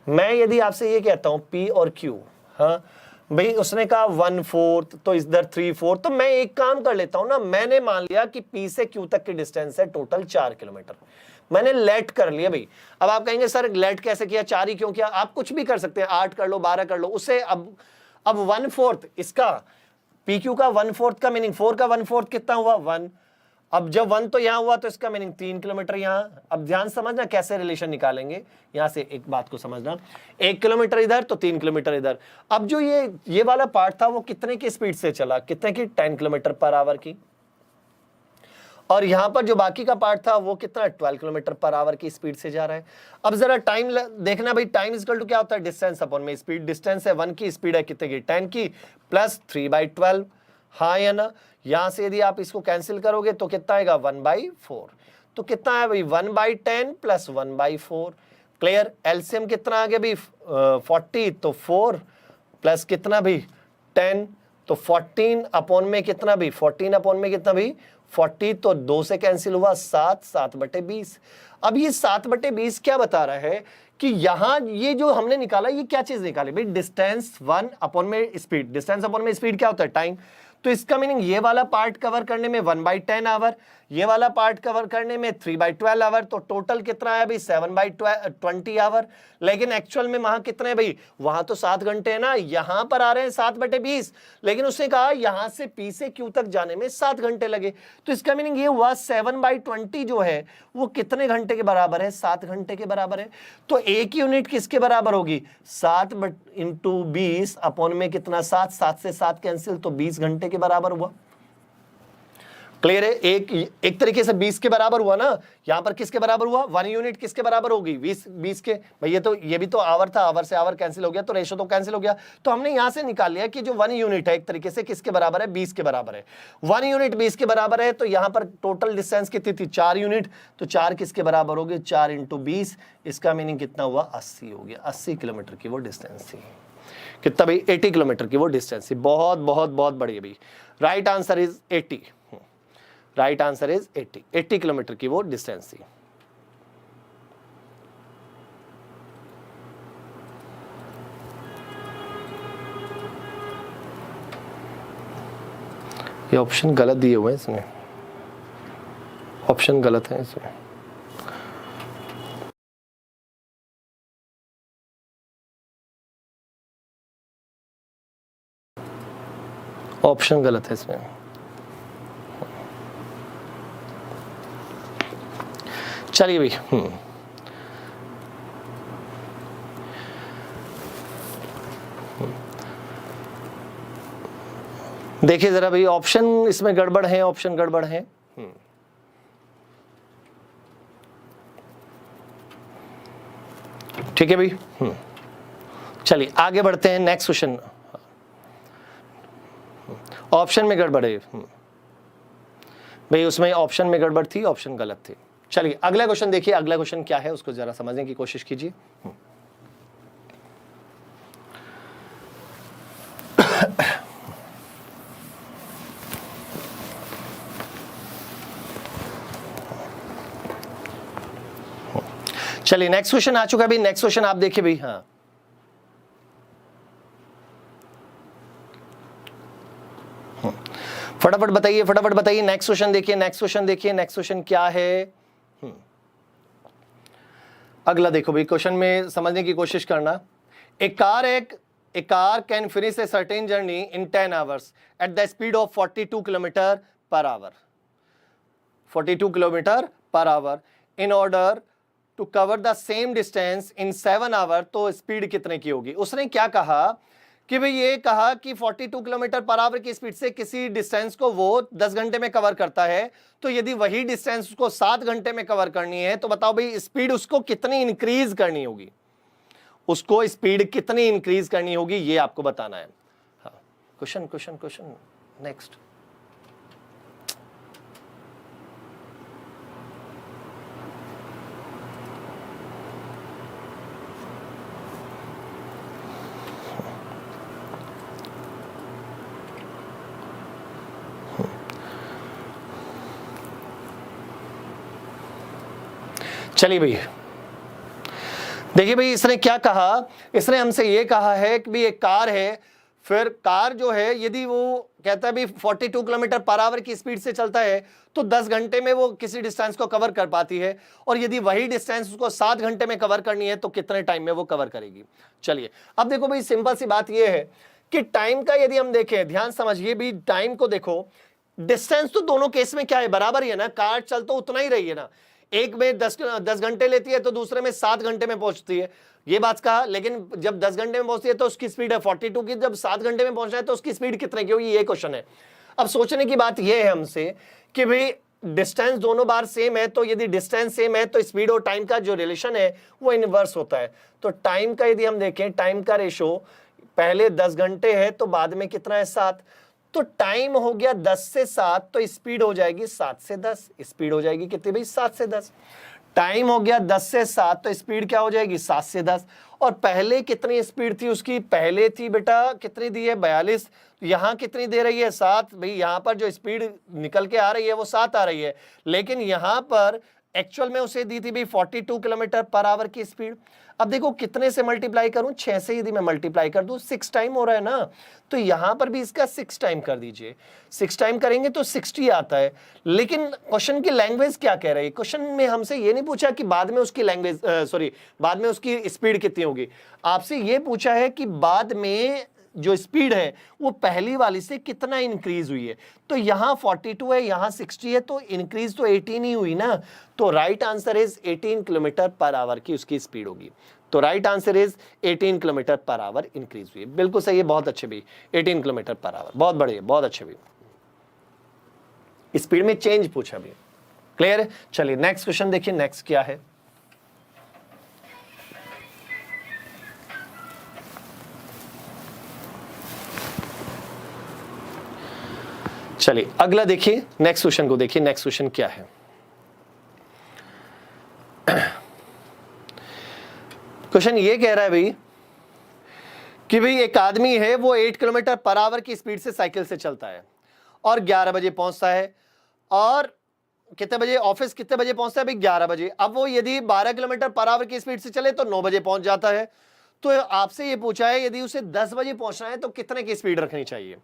मैं यदि आपसे ये कहता हूं P और Q, हाँ भाई उसने कहा 1/4, तो इधर 3/4, तो मैं एक काम कर लेता हूं ना, मैंने मान लिया कि P से Q तक की डिस्टेंस है टोटल 4 किलोमीटर, मैंने लेट कर लिया भाई। अब आप कहेंगे सर लेट कैसे किया, 4 ही क्यों किया? आप कुछ भी कर सकते हैं, 8 कर लो, 12 कर लो, उससे अब 1/4 इसका, PQ का 1/4 का मीनिंग 4 का 1/4 कितना हुआ? 1। अब जब 1 तो यहां हुआ तो इसका मीनिंग 3 किलोमीटर यहां। अब ध्यान समझना कैसे रिलेशन निकालेंगे, यहां से एक बात को समझना, 1 किलोमीटर इधर तो 3 किलोमीटर इधर। अब जो ये वाला पार्ट था वो कितने की स्पीड से चला? कितने की? 10 किलोमीटर पर आवर की। और यहां पर जो बाकी का पार्ट था वो कितना? 12 किलोमीटर पर आवर की स्पीड से जा रहा है। अब जरा टाइम देखना भाई, टाइम इक्वल टू क्या होता है? डिस्टेंस अपॉन में स्पीड। डिस्टेंस है 1 की, स्पीड है कितने की? 10 की, प्लस 3/12। हाँ या ना? यहां से यदि आप इसको कैंसिल करोगे तो कितना आएगा? 1/4। तो कितना है भाई? 1/10 प्लस 1/4। क्लियर? एलसीएम कितना आ गया भाई? 40, तो 4 प्लस कितना भाई? 10, तो 14 अपॉन में कितना भाई? 14 अपॉन में कितना भाई? 40, तो 2 से कैंसिल हुआ 7, 7/20। अब ये 7/20 क्या बता रहा है कि यहां ये जो हमने निकाला, ये क्या चीज निकाली भाई? डिस्टेंस 1 अपॉन में स्पीड। डिस्टेंस अपॉन में स्पीड क्या होता है? टाइम। तो इसका मीनिंग ये वाला पार्ट कवर करने में 1/10 आवर, ये वाला पार्ट कवर करने में 3/12 आवर, तो टोटल कितना है भाई? 7/20 आवर। लेकिन एक्चुअल में वहां कितने भाई? वहां तो 7 घंटे है ना, यहां पर आ रहे हैं 7/20, लेकिन उसने कहा यहां से P से Q तक जाने में 7 घंटे लगे। तो इसका मीनिंग ये हुआ 7/20 जो है वो कितने घंटे के बराबर है? 7 घंटे के बराबर है। तो एक यूनिट किसके बराबर होगी? 7 × 20 अपॉन में कितना? 7, 7 से 7 कैंसिल, तो 20 घंटे के बराबर हुआ। क्लियर है? एक तरीके से 20 के बराबर हुआ ना। यहां पर किसके बराबर हुआ? 1 यूनिट किसके बराबर होगी? 20 के। भाई ये भी तो आवर था, आवर से आवर कैंसिल हो गया, तो रेशो तो कैंसिल हो गया। तो हमने यहां से निकाल लिया कि जो 1 यूनिट है एक तरीके से किसके बराबर है? 20 के बराबर है। 1 यूनिट 20 के बराबर है, तो यहां पर टोटल डिस्टेंस कितनी थी? 4 यूनिट। तो 4 किसके बराबर हो गए? 4 × 20। इसका मीनिंग कितना हुआ? 80 हो गया। 80 किलोमीटर की वो डिस्टेंस थी। कितना भाई 80 किलोमीटर की वो डिस्टेंस थी। बहुत बहुत बहुत बढ़िया भाई, right answer is 80, right answer is 80 kilometre की वो डिस्टेंस थी। ये ऑप्शन गलत दिए हुए हैं इसमें, ऑप्शन गलत है इसमें। ऑप्शन गलत है इसमें। चलिए भाई, देखिए जरा भाई, ऑप्शन इसमें गड़बड़ है, ऑप्शन गड़बड़ है। ठीक है भाई, चलिए आगे बढ़ते हैं। नेक्स्ट क्वेश्चन, ऑप्शन में गड़बड़ है भाई, उसमें ऑप्शन में गड़बड़ थी, ऑप्शन गलत थी। चलिए अगला क्वेश्चन देखिए, अगला क्वेश्चन क्या है उसको जरा समझने की कोशिश कीजिए। चलिए नेक्स्ट क्वेश्चन आ चुका है भाई, नेक्स्ट क्वेश्चन आप देखिए भाई। हाँ फटाफट बताइए, फटाफट बताइए। नेक्स्ट क्वेश्चन देखिए, नेक्स्ट क्वेश्चन देखिए, नेक्स्ट क्वेश्चन क्या है। अगला देखो भाई, क्वेश्चन में समझने की कोशिश करना। A car can finish a certain journey in 10 hours at the speed of 42 kilometre per hour, 42 kilometre per hour in order to cover the same distance in 7 hour. तो स्पीड कितने की होगी? उसने क्या कहा कि भाई, ये कहा कि 42 किलोमीटर पर आवर की स्पीड से किसी डिस्टेंस को वो 10 घंटे में कवर करता है। तो यदि वही डिस्टेंस उसको 7 घंटे में कवर करनी है तो बताओ भाई स्पीड उसको कितनी इंक्रीज करनी होगी, उसको स्पीड कितनी इंक्रीज करनी होगी, ये आपको बताना है। हाँ, क्वेश्चन क्वेश्चन क्वेश्चन नेक्स्ट। चलिए भाई, देखिए भाई, इसने क्या कहा, इसने हमसे ये कहा है कि भाई एक कार है, फिर कार जो है यदि वो कहता है भाई 42 किलोमीटर पर आवर की स्पीड से चलता है तो 10 घंटे में वो किसी डिस्टेंस को कवर कर पाती है, और यदि वही डिस्टेंस उसको 7 घंटे में कवर करनी है तो कितने टाइम में वो कवर करेगी। चलिए अब देखो भाई, सिंपल सी बात ये है कि टाइम का यदि हम देखें, ध्यान समझिए भी, टाइम को देखो, डिस्टेंस तो दोनों केस में क्या है, बराबर ही है ना, कार चल तो उतना ही रही है ना। एक में 10 घंटे लेती है तो दूसरे में 7 घंटे में पहुंचती है, ये बात कहा। लेकिन जब 10 घंटे में पहुंचती है तो उसकी स्पीड है 42 की, जब 7 घंटे में पहुंचना है तो उसकी स्पीड कितने की होगी, ये क्वेश्चन है। अब सोचने की बात यह है हमसे कि भाई डिस्टेंस दोनों बार सेम है, तो यदि डिस्टेंस सेम है तो स्पीड और टाइम का जो रिलेशन है वो इनवर्स होता है। तो टाइम का यदि हम देखें, टाइम का रेशो पहले 10 घंटे है तो बाद में कितना है, 7। तो टाइम हो गया 10 से 7, तो स्पीड हो जाएगी 7 से 10। स्पीड हो जाएगी कितनी भाई, 7 से 10। टाइम हो गया 10 से 7, तो स्पीड क्या हो जाएगी, 7 से 10। और पहले कितनी स्पीड थी उसकी, पहले थी बेटा कितनी दी है, 42। यहां कितनी दे रही है, 7। भाई यहां पर जो स्पीड निकल के आ रही है वो 7 आ रही है, लेकिन यहां पर एक्चुअल में उसे दी थी भाई 42 किलोमीटर पर आवर की स्पीड। अब देखो कितने से मल्टीप्लाई करूं, 6 से यदि मैं मल्टीप्लाई कर दूं, 6 टाइम हो रहा है ना, तो यहां पर भी इसका 6 टाइम कर दीजिए। 6 टाइम करेंगे तो 60 आता है। लेकिन क्वेश्चन की लैंग्वेज क्या कह रही है, क्वेश्चन में हमसे ये नहीं पूछा कि बाद में उसकी लैंग्वेज बाद में उसकी स्पीड कितनी होगी, आपसे ये पूछा है कि बाद में जो स्पीड है वो पहली वाली से कितना इंक्रीज हुई है। तो यहां 42 है, यहां 60 है, तो इंक्रीज तो 18 ही हुई ना। तो right answer is 18 kilometre per our की उसकी स्पीड होगी। तो right answer is 18 kilometre per our increase हुई है। बिल्कुल सही है, बहुत अच्छे भी, 18 किलोमीटर पर आवर, बहुत बढ़िया, बहुत अच्छे भी। स्पीड में चेंज पूछा भी, क्लियर है। चलिए नेक्स्ट क्वेश्चन देखिए, नेक्स्ट क्या है। चलिए अगला देखिए, नेक्स्ट क्वेश्चन को देखिए, नेक्स्ट क्वेश्चन क्या है। क्वेश्चन ये कह रहा है भाई कि भाई एक आदमी है वो 8 किलोमीटर पर आवर की स्पीड से साइकिल से चलता है और 11 बजे पहुंचता है, और कितने बजे ऑफिस, कितने बजे पहुंचता है भाई 11 बजे। अब वो यदि 12 किलोमीटर पर आवर की स्पीड से चले तो 9 बजे पहुंच जाता है। तो आपसे ये पूछा है यदि उसे 10 बजे पहुंचना है तो कितने की स्पीड रखनी चाहिए।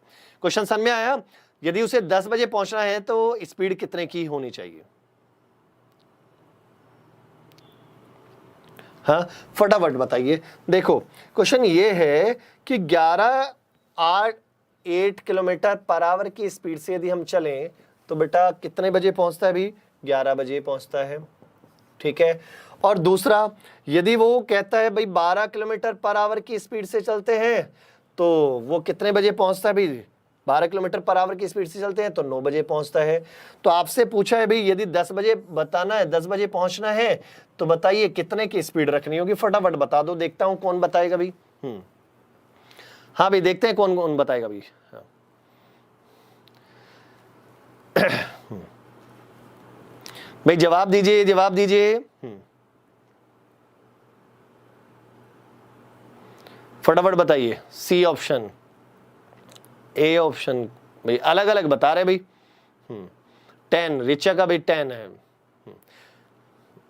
क्वेश्चन समझ में आया? यदि उसे 10 बजे पहुंचना है तो स्पीड कितने की होनी चाहिए? हाँ, फटाफट बताइए। देखो क्वेश्चन ये है कि 8 किलोमीटर पर आवर की स्पीड से यदि हम चलें तो बेटा कितने बजे पहुंचता है भी? 11 बजे पहुंचता है, ठीक है। और दूसरा, यदि वो कहता है भाई 12 किलोमीटर पर आवर की स्पीड से चलते हैं तो वो कितने बजे पहुंचता है भाई? 12 किलोमीटर पर आवर की स्पीड से चलते हैं तो 9 बजे पहुंचता है। तो आपसे पूछा है भाई यदि 10 बजे बताना है, 10 बजे पहुंचना है तो बताइए कितने की स्पीड रखनी होगी? फटाफट बता दो, देखता हूं कौन बताएगा भाई। हाँ भाई, देखते हैं कौन कौन बताएगा भाई। हाँ। भाई जवाब दीजिए, जवाब दीजिए। फटाफट बताइए। सी ऑप्शन, ए ऑप्शन, भाई अलग अलग बता रहे भाई। 10, रिचा का भी 10 है।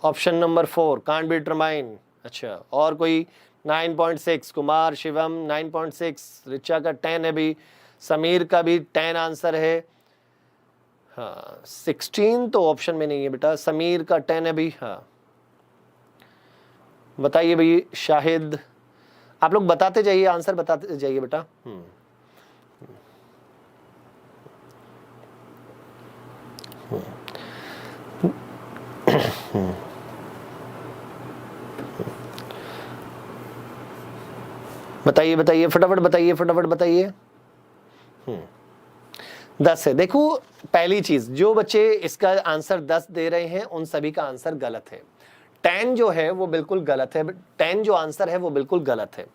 Option number 4 can't be determine. अच्छा, और कोई? 9.6 कुमार शिवम 9.6, रिचा का 10 है भी, समीर का भी 10 आंसर है। हाँ, 16 तो ऑप्शन में नहीं है बेटा, समीर का 10 है भी। हाँ बताइए भाई शाहिद, आप लोग बताते जाइए, आंसर बताते जाइए बेटा। बताइए बताइए, फटाफट बताइए, फटाफट बताइए। 10 है। देखो पहली चीज, जो बच्चे इसका आंसर 10 दे रहे हैं उन सभी का आंसर गलत है। 10 जो है वो बिल्कुल गलत है। 10 जो आंसर है वो बिल्कुल गलत है।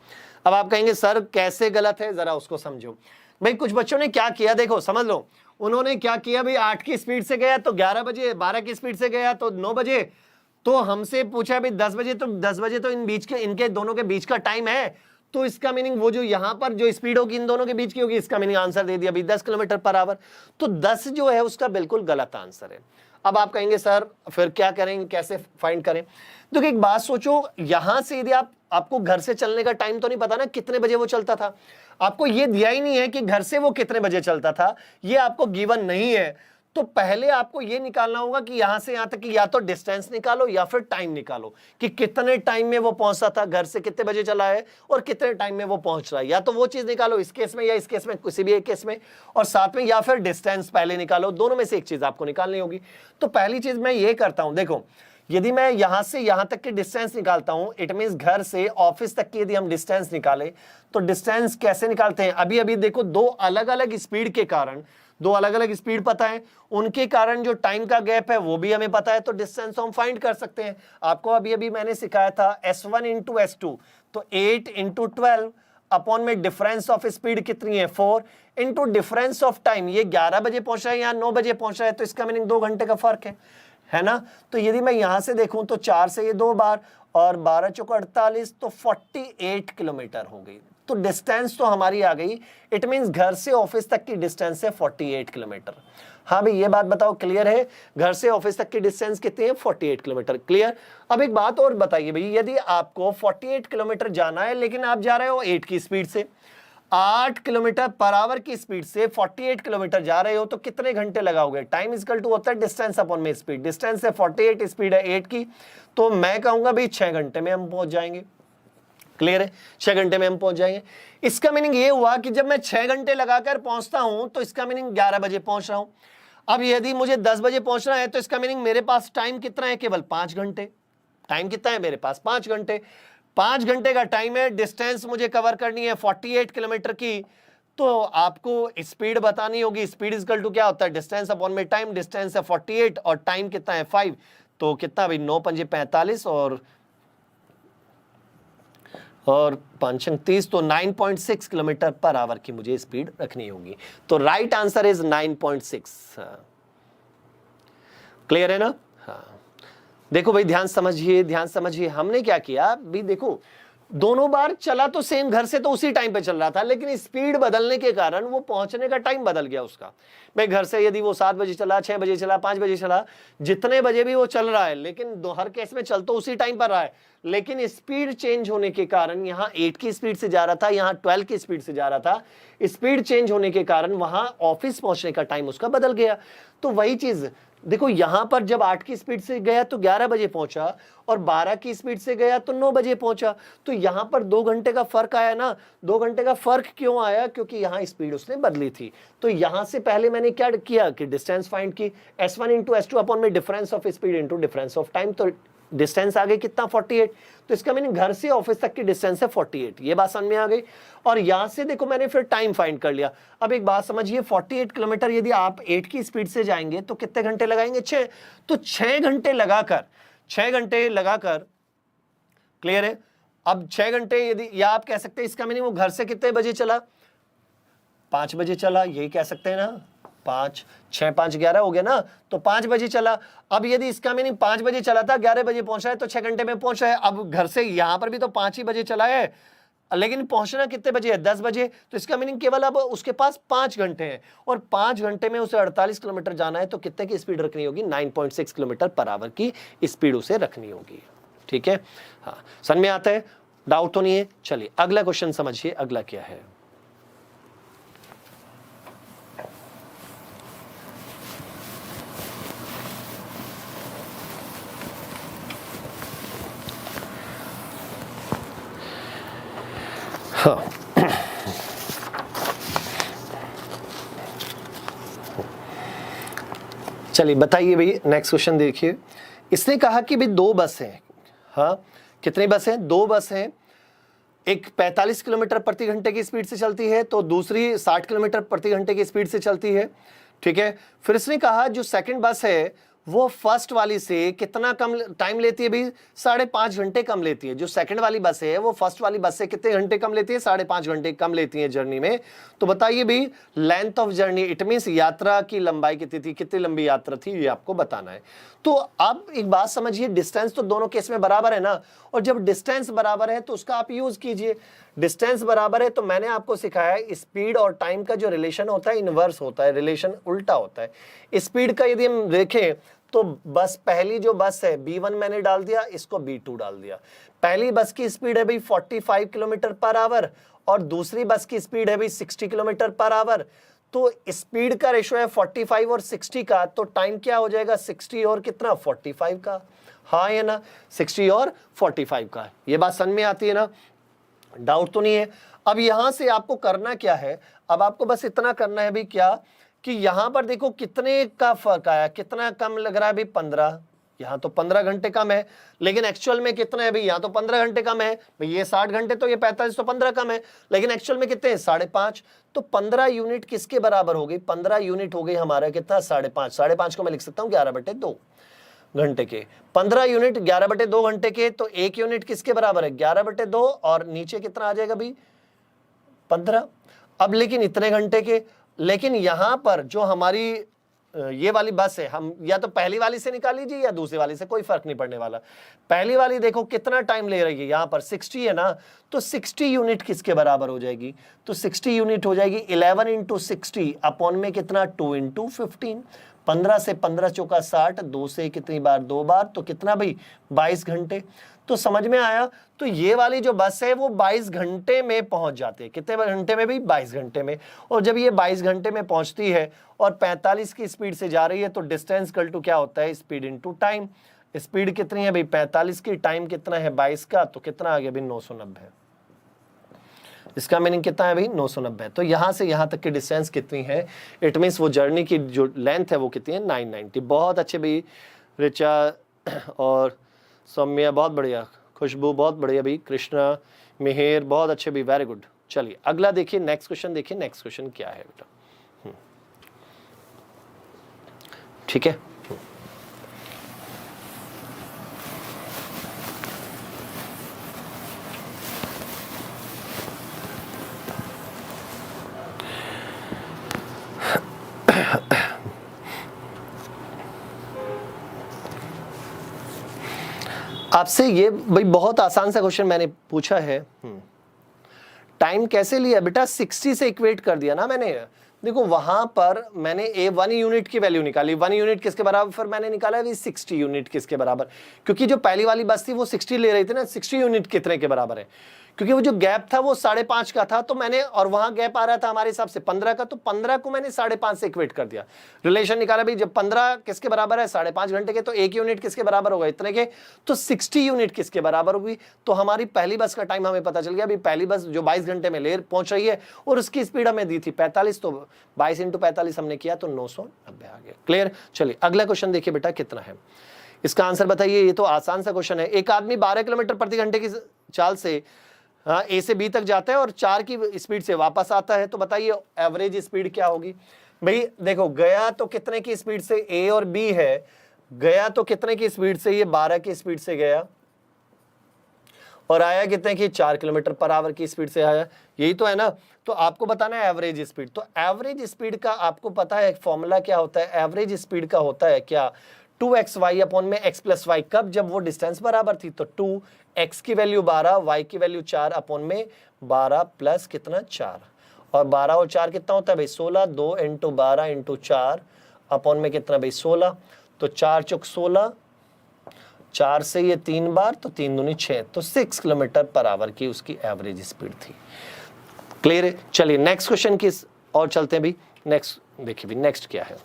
अब आप कहेंगे सर कैसे गलत है, जरा उसको समझो। भाई कुछ बच्चों ने क्या किया, देखो समझ लो। उन्होंने क्या किया भाई, 8 की स्पीड से गया तो 11 बजे, 12 की स्पीड से गया तो 9 बजे। तो हमसे पूछा भाई 10 बजे, तो 10 बजे तो इन बीच के, इनके दोनों के बीच का टाइम है। तो इसका मीनिंग वो जो यहां पर जो स्पीड होगी इन दोनों के बीच की होगी, इसका मीनिंग आंसर दे दिया भाई 10 किलोमीटर पर आवर। तो 10 जो है उसका बिल्कुल गलत आंसर है। अब आप कहेंगे सर फिर क्या करेंगे, कैसे फाइंड करें? देखो एक बात सोचो, यहां से यदि आपको घर से चलने का टाइम तो नहीं पता ना कितने बजे वो चलता था, आपको ये दिया ही नहीं है कि घर से वो कितने बजे चलता था, ये आपको गिवन नहीं है। तो पहले आपको ये निकालना होगा कि यहां से यहां तक की या तो डिस्टेंस निकालो या फिर टाइम निकालो कि कितने टाइम में वो पहुंचता था, घर से कितने बजे चला है और कितने टाइम में वो पहुंच रहा है। या तो वो चीज निकालो इस केस में या इस केस में, किसी भी एक केस में, और साथ में या फिर डिस्टेंस पहले निकालो, दोनों में से एक चीज आपको निकालनी होगी। तो पहली चीज मैं ये करता हूं, देखो यदि मैं यहां से यहां तक की डिस्टेंस निकालता हूं, इट मींस घर से ऑफिस तक की यदि हम डिस्टेंस निकाले तो डिस्टेंस कैसे निकालते हैं? अभी अभी देखो दो अलग अलग स्पीड के कारण, दो अलग अलग स्पीड पता है, उनके कारण जो टाइम का गैप है वो भी हमें पता है, तो डिस्टेंस हम फाइंड कर सकते हैं। आपको अभी अभी मैंने सिखाया था S1 इंटू S2, तो 8 इंटू 12 अपॉन में डिफरेंस ऑफ स्पीड कितनी है 4 इंटू डिफरेंस ऑफ टाइम, ये 11 बजे पहुंच रहा है या 9 बजे पहुंच रहा है, तो इसका मीनिंग 2 घंटे का फर्क है ना। तो यदि मैं यहां से देखूं तो 4 से ये 2 बार और 12 चौक 48, तो 48 किलोमीटर हो गई। तो डिस्टेंस तो हमारी आ गई, इट मींस घर से ऑफिस तक की डिस्टेंस है 48 किलोमीटर। हाँ भाई ये बात बताओ, क्लियर है? घर से ऑफिस तक की डिस्टेंस कितनी है? 48 किलोमीटर। क्लियर? अब एक बात और बताइए भाई, यदि आपको 48 किलोमीटर जाना है लेकिन आप जा रहे हो 8 की स्पीड से, 8 किलोमीटर पर आवर की स्पीड से 48 किलोमीटर जा रहे हो, तो कितने घंटे लगाओगे? टाइम इक्वल टू होता है डिस्टेंस अपॉन में स्पीड। डिस्टेंस है 48, स्पीड है 8 की, तो मैं कहूंगा भाई 6 घंटे में हम पहुंच जाएंगे। क्लियर है? 6 घंटे में हम पहुंच जाएंगे। इसका मीनिंग ये हुआ कि जब मैं 6 घंटे लगाकर पहुंचता हूं तो इसका मीनिंग 11 बजे पहुंच रहा हूं। अब यदि मुझे 10 बजे पहुंचना है तो इसका मीनिंग मेरे पास टाइम कितना है? केवल 5 घंटे। टाइम कितना है मेरे पास? 5 घंटे। 5 घंटे का टाइम है, डिस्टेंस मुझे कवर करनी है 48 किलोमीटर की, तो आपको स्पीड बतानी होगी। स्पीड इक्वल टू क्या होता है? डिस्टेंस अपॉन में टाइम। डिस्टेंस है 48 और टाइम कितना है 5, तो कितना भाई 9 पंजे 45 और 5 30, तो 9.6 किलोमीटर पर आवर की मुझे स्पीड रखनी होगी। तो राइट आंसर इज 9.6। क्लियर है ना? हाँ देखो भाई ध्यान समझिए, ध्यान समझिए। हमने क्या किया भी, देखो दोनों बार चला तो सेम, घर से तो उसी टाइम पे चल रहा था, लेकिन स्पीड बदलने के कारण वो पहुंचने का टाइम बदल गया उसका। भाई घर से यदि वो 7 बजे चला, 6 बजे चला, 5 बजे चला, जितने बजे भी वो चल रहा है, लेकिन हर केस में चल तो उसी टाइम पर रहा है, लेकिन स्पीड चेंज होने के कारण यहाँ 8 की स्पीड से जा रहा था, यहाँ 12 की स्पीड से जा रहा था। स्पीड चेंज होने के कारण वहां ऑफिस पहुंचने का टाइम उसका बदल गया। तो वही चीज देखो, यहां पर जब 8 की स्पीड से गया तो 11 बजे पहुंचा, और 12 की स्पीड से गया तो 9 बजे पहुंचा। तो यहां पर 2 घंटे का फर्क आया ना। 2 घंटे का फर्क क्यों आया? क्योंकि यहां स्पीड उसने बदली थी। तो यहां से पहले मैंने क्या किया कि डिस्टेंस फाइंड की, S1 इंटू S2 अपॉन में difference of speed into difference of time. तो डिस्टेंस आ गई कितना? 48। तो इसका मीनिंग घर से ऑफिस तक की डिस्टेंस है 48। ये बात समझ में आ गई। और यहां से देखो मैंने फिर टाइम फाइंड कर लिया। अब एक बात समझिए, 48 किलोमीटर यदि आप 8 की स्पीड से जाएंगे तो कितने घंटे लगाएंगे? 6। तो 6 घंटे लगाकर क्लियर है। अब 6 घंटे यदि, या आप कह सकते हैं इसका मीनिंग वो घर से कितने बजे चला? 5 बजे चला, यही कह सकते हैं ना। 5, 6, 5, 11 हो गया ना। तो 5 बजे चला। अब यदि इसका मीनिंग 5 बजे चला था, 11 बजे पहुंचा है, तो 6 घंटे में पहुंचा है। अब घर से यहां पर भी तो 5 ही बजे चला है, लेकिन पहुंचना कितने बजे है? 10 बजे। तो इसका मीनिंग केवल अब उसके पास 5 घंटे हैं, और 5 घंटे में उसे 48 किलोमीटर जाना है। तो कितने की स्पीड रखनी होगी? 9.6 किलोमीटर पर आवर की स्पीड उसे रखनी होगी। ठीक है, हाँ समझ में आता है? डाउट तो नहीं है? चलिए अगला क्वेश्चन समझिए, अगला क्या है। हाँ चलिए बताइए भाई, नेक्स्ट क्वेश्चन देखिए। इसने कहा कि भाई 2 बस हैं। हाँ कितनी बस हैं? 2 बस हैं। एक 45 किलोमीटर प्रति घंटे की स्पीड से चलती है, तो दूसरी 60 किलोमीटर प्रति घंटे की स्पीड से चलती है। ठीक है, फिर इसने कहा जो सेकंड बस है वो फर्स्ट वाली से कितना कम टाइम लेती है? भाई 5.5 घंटे कम लेती है। जो सेकंड वाली बस है वो फर्स्ट वाली बस से कितने घंटे कम लेती है? 5.5 घंटे कम लेती है जर्नी में। तो बताइए भाई length of journey, it means यात्रा की लंबाई कितनी थी, कितनी लंबी यात्रा थी, ये आपको बताना है। तो अब एक बात समझिए, डिस्टेंस तो दोनों केस में बराबर है ना, और जब डिस्टेंस बराबर है तो उसका आप यूज कीजिए। डिस्टेंस बराबर है तो मैंने आपको सिखाया है स्पीड और टाइम का जो रिलेशन होता है इनवर्स होता है, रिलेशन उल्टा होता है। स्पीड का यदि हम देखें तो बस पहली जो बस है B1 मैंने डाल दिया, इसको B2 डाल दिया। पहली बस की स्पीड है भाई 45 किलोमीटर पर आवर, और दूसरी बस की स्पीड है भाई 60 किलोमीटर पर आवर। तो स्पीड का रेशो है 45 और 60 का, तो टाइम क्या हो जाएगा? 60 और कितना? 45 का। हाँ या ना? 60 और 45 का। ये बात समझ में आती है ना? डाउट तो नहीं है? अब यहां से आपको करना क्या है? अब आपको बस इतना करना है भाई क्या कि यहां पर देखो कितने का फर्क आया, कितना कम लग रहा है भाई? 15। यहां तो 15 घंटे कम है, लेकिन एक्चुअल में कितना है भाई? यहां तो 15 घंटे कम है भाई। ये 60 घंटे तो ये 45, तो 15 कम है, लेकिन एक्चुअल में कितने हैं? 5.5। तो 15 यूनिट किसके बराबर हो गई? 15 यूनिट हो गई हमारा कितना? 5.5। 5.5 को मैं लिख सकता हूँ 11/2 घंटे के। 15 यूनिट 11/2 घंटे के, तो 1 यूनिट किसके बराबर है? 11/2, और नीचे कितना आ जाएगा भाई? 15। अब लेकिन इतने घंटे के, लेकिन यहां पर जो हमारी ये वाली बस है, हम या तो पहली वाली से निकाल लीजिए या दूसरी वाली से, कोई फर्क नहीं पड़ने वाला। पहली वाली देखो कितना टाइम ले रही है, यहां पर 60 है ना, तो 60 यूनिट किसके बराबर हो जाएगी? तो 60 यूनिट हो जाएगी 11 इंटू 60 अपॉन में कितना? 2 इंटू 15। 15 से 15 चौका 60, 2 से कितनी बार? 2 बार, तो कितना भाई? 22 घंटे। तो समझ में आया? तो ये वाली जो बस है वो 22 घंटे में पहुंच जाते हैं। कितने घंटे में भाई? 22 घंटे में। और जब ये 22 घंटे में पहुंचती है और 45 की स्पीड से जा रही है, तो डिस्टेंस इक्वल टू क्या होता है? Speed into time. स्पीड कितनी है भाई? 45 की, टाइम कितना है? 22 का, तो कितना आ गया भाई? 990। इसका मीनिंग कितना है भाई? 990। तो यहां से यहां तक की डिस्टेंस कितनी है? इट मींस वो जर्नी की जो लेंथ है वो कितनी है? 990। बहुत अच्छे भाई रिचा और सौम्या, बहुत बढ़िया। खुशबू बहुत बढ़िया भाई। कृष्णा, मिहिर बहुत अच्छे भाई, वेरी गुड। चलिए अगला देखिए, नेक्स्ट क्वेश्चन देखिए। नेक्स्ट क्वेश्चन क्या है बेटा? ठीक है, आपसे ये भाई बहुत आसान सा क्वेश्चन मैंने पूछा है। टाइम कैसे लिया बेटा, 60 से इक्वेट कर दिया ना मैंने। देखो वहां पर मैंने ए 1 यूनिट की वैल्यू निकाली, 1 यूनिट किसके बराबर, फिर मैंने निकाला भी 60 यूनिट किसके बराबर, क्योंकि जो पहली वाली बस थी वो 60 ले रही थी ना, 60 यूनिट कितने के बराबर है, क्योंकि वो जो गैप था वो 5.5 का था, तो मैंने, और वहां गैप आ रहा था हमारे हिसाब से 15 का, तो 15 को मैंने 5.5 से इक्वेट कर दिया, रिलेशन निकाला भी, जब 15 किसके बराबर है 5.5 घंटे के, तो 1 यूनिट किसके बराबर होगा इतने के, तो 60 यूनिट किसके बराबर होगी। तो हमारी पहली बस का टाइम हमें पता चल गया, अभी पहली बस जो 22 घंटे में ले पहुंच रही है और उसकी स्पीड हमें दी थी 45, तो 22 × 45 हमने किया तो 990 आ गया। क्लियर। चलिए अगला क्वेश्चन देखिए बेटा कितना है, इसका आंसर बताइए। ये तो आसान सा क्वेश्चन है। एक आदमी 12 किलोमीटर प्रति घंटे की चाल से ए से बी तक जाता है और 4 की स्पीड से वापस आता है, तो बताइए एवरेज स्पीड क्या होगी। भाई देखो गया तो कितने की स्पीड से, ए और बी है, गया तो कितने की स्पीड से, ये 12 की स्पीड से गया और आया कितने की, 4 किलोमीटर पर आवर की स्पीड से आया, यही तो है ना। तो आपको बताना है एवरेज स्पीड। तो एवरेज स्पीड का आपको पता है फॉर्मूला क्या होता है, एवरेज स्पीड का होता है क्या, 2xy अपॉन में x प्लस वाई। कब, जब वो डिस्टेंस बराबर थी, तो 2 x की वैल्यू 12, y की वैल्यू 4 अपॉन में 12 प्लस कितना 4, और 12 और 4 कितना होता है भाई 16, 2 × 12 × 4 अपॉन में कितना भाई 16, तो 4 चौक 16, 4 से ये 3 बार, तो 3 दूनी 6, तो 6 किलोमीटर पर आवर की उसकी एवरेज स्पीड थी। क्लियर है। चलिए नेक्स्ट क्वेश्चन की और चलते हैं भी। नेक्स्ट देखिए भी नेक्स्ट क्या है,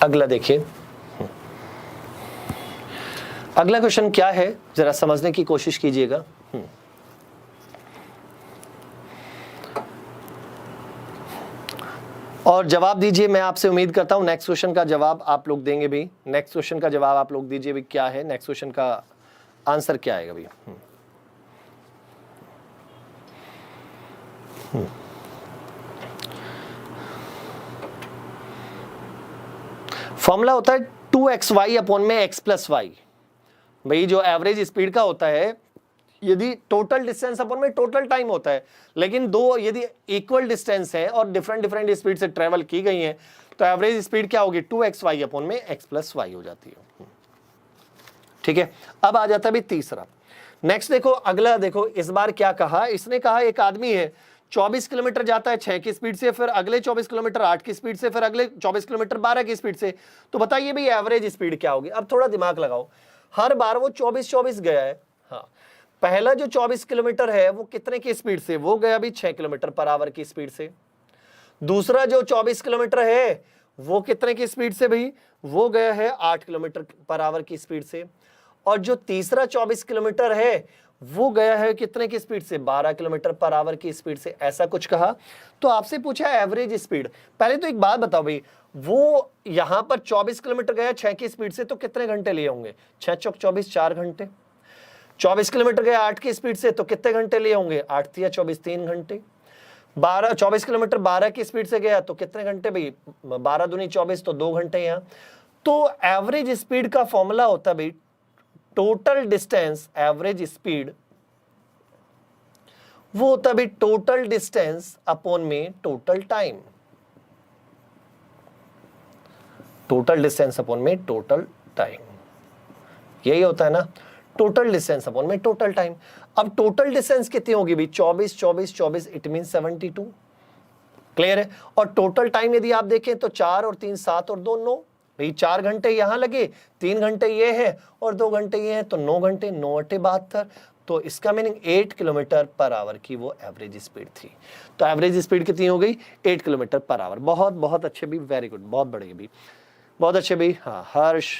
अगला देखिए। अगला क्वेश्चन क्या है जरा समझने की कोशिश कीजिएगा। और जवाब दीजिए, मैं आपसे उम्मीद करता हूं नेक्स्ट क्वेश्चन का जवाब आप लोग देंगे भी। नेक्स्ट क्वेश्चन का जवाब आप लोग दीजिए भी, क्या है नेक्स्ट क्वेश्चन का आंसर क्या आएगा भी। फॉर्मूला होता है 2xy अपॉन में x प्लस वाई। भाई जो एवरेज स्पीड का होता है, यदि टोटल डिस्टेंस अपॉन में टोटल टाइम होता है, लेकिन दो यदि इक्वल डिस्टेंस है और डिफरेंट डिफरेंट स्पीड से ट्रेवल की गई है, तो एवरेज स्पीड क्या होगी, 2xy अपॉन में x प्लस वाई हो जाती है। ठीक है। अब आ जाता है भी तीसरा। नेक्स्ट देखो अगला, देखो इस बार क्या कहा, इसने कहा एक आदमी है 24 किलोमीटर जाता है 6 की स्पीड से, फिर अगले 24 किलोमीटर 8 की स्पीड से, फिर अगले 24 किलोमीटर 12 की स्पीड से, तो बताइए भाई एवरेज स्पीड क्या होगी। अब थोड़ा दिमाग लगाओ, हर बार वो 24 गया है। हाँ, पहला जो 24 किलोमीटर है वो कितने की स्पीड से, वो गया भी 6 किलोमीटर पर आवर की स्पीड से। दूसरा जो 24 किलोमीटर है वो कितने की स्पीड से भाई, वो गया है 8 किलोमीटर पर आवर की स्पीड से। और जो तीसरा 24 किलोमीटर है वो गया है कितने की स्पीड से, 12 किलोमीटर पर आवर की स्पीड से। ऐसा कुछ कहा, तो आपसे पूछा एवरेज स्पीड। पहले तो एक बात बताओ भाई, वो यहां पर 24 किलोमीटर गया 6 की स्पीड से, तो कितने घंटे लिए होंगे, 6 चौक 24, 4 घंटे। 24 किलोमीटर गया 8 की स्पीड से, तो कितने घंटे लिए होंगे, 8 × 24, 3 घंटे। 24 किलोमीटर 12 की स्पीड से गया तो कितने घंटे भाई, 12 दूनी 24, तो 2 घंटे यहां। तो एवरेज स्पीड का फॉर्मूला होता है भाई टोटल डिस्टेंस, एवरेज स्पीड वो होता है भाई टोटल डिस्टेंस अपॉन में total time. Total distance upon में टोटल टाइम, यही होता है ना, टोटल डिस्टेंस अपॉन में टोटल टाइम। अब टोटल डिस्टेंस कितनी होगी भाई, 24 24 24, इट मीन 72। क्लियर है। और टोटल टाइम यदि आप देखें तो 4 और 3 7 और 2 9, भाई 4 घंटे यहां लगे, 3 घंटे ये है और 2 घंटे ये है, तो 9 घंटे, 9 × 8 72। तो इसका मीनिंग 8 किलोमीटर पर आवर की वो एवरेज स्पीड थी। तो एवरेज स्पीड कितनी हो गई, 8 किलोमीटर पर आवर। बहुत बहुत अच्छे भी, वेरी गुड, बहुत बढ़िया भी, बहुत अच्छे भी। हाँ, हर्ष,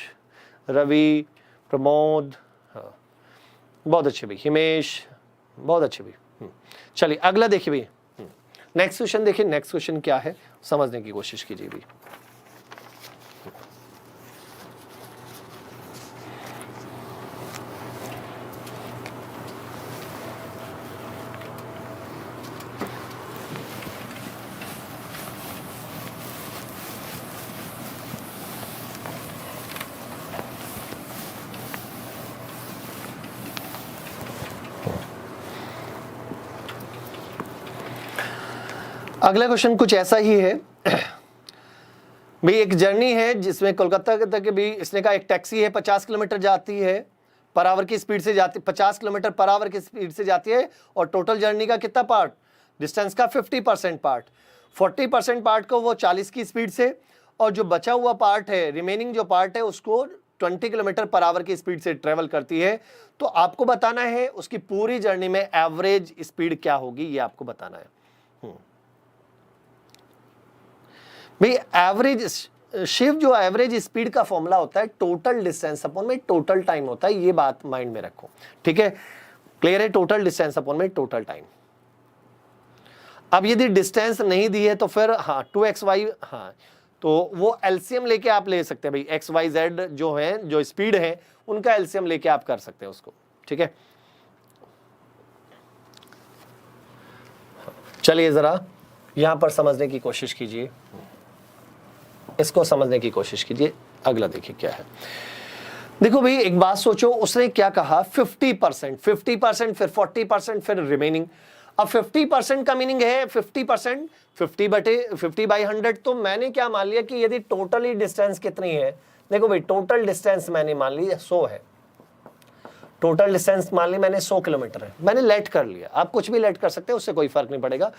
रवि, प्रमोद, हाँ बहुत अच्छे भी, हिमेश, बहुत अच्छे भी। चलिए अगला देखिए भी, नेक्स्ट क्वेश्चन देखिए। नेक्स्ट क्वेश्चन क्या है समझने की कोशिश कीजिए भी। अगला क्वेश्चन कुछ ऐसा ही है। भाई एक जर्नी है जिसमें कोलकाता तक भी इसने कहा एक टैक्सी है 50 किलोमीटर जाती है पर आवर की स्पीड से जाती, 50 किलोमीटर पर आवर की स्पीड से जाती है और टोटल जर्नी का कितना पार्ट, डिस्टेंस का 50% पार्ट, 40% पार्ट को वो 40 की स्पीड से और जो बचा हुआ पार्ट है, रिमेनिंग जो पार्ट है उसको 20 किलोमीटर पर आवर की स्पीड से ट्रेवल करती है। तो आपको बताना है उसकी पूरी जर्नी में एवरेज स्पीड क्या होगी, ये आपको बताना है। भाई एवरेज शिव जो एवरेज स्पीड का फॉर्मूला होता है टोटल डिस्टेंस अपॉन में टोटल टाइम होता है, ये बात माइंड में रखो, ठीक है, क्लियर है, टोटल डिस्टेंस अपॉन में टोटल टाइम। अब यदि डिस्टेंस नहीं दी है तो फिर हाँ 2xy, हाँ तो वो एलसीएम लेके आप ले सकते हैं भाई, xyz जो है जो स्पीड है उनका एलसीएम लेके आप कर सकते हैं उसको, ठीक है। चलिए जरा यहां पर समझने की कोशिश कीजिए, इसको समझने की कोशिश कीजिए। अगला देखिए क्या है, देखो भाई एक बात सोचो, उसने क्या कहा 50%, 50% फिर 40% फिर रिमेनिंग। अब 50% का मीनिंग है 50%, 50/100। तो मैंने क्या मान लिया कि यदि टोटली डिस्टेंस कितनी है, देखो भाई टोटल डिस्टेंस मैंने मान ली 100 है, टोटल डिस्टेंस मान ली मैंने 100 किलोमीटर है, मैंने लेट कर लिया, आप कुछ भी लेट कर सकते हैं, उससे कोई फर्क नहीं पड़ेगा।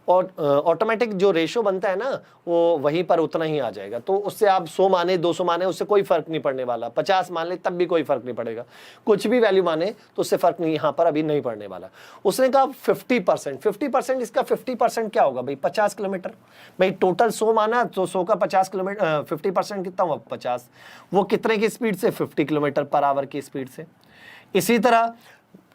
और ऑटोमेटिक जो रेशो बनता है ना वो वहीं पर उतना ही आ जाएगा, तो उससे आप 100 माने 200 माने उससे कोई फर्क नहीं पड़ने वाला, 50 मान ले तब भी कोई फर्क नहीं पड़ेगा, कुछ भी वैल्यू माने तो उससे फर्क नहीं यहाँ पर अभी नहीं पड़ने वाला। उसने कहा 50%, 50%, इसका 50% क्या होगा भाई 50 किलोमीटर, भाई टोटल 100 माना तो 100 का 50 किलोमीटर 50% कितना हुआ 50, वो कितने की स्पीड से 50 किलोमीटर पर आवर की स्पीड से। इसी तरह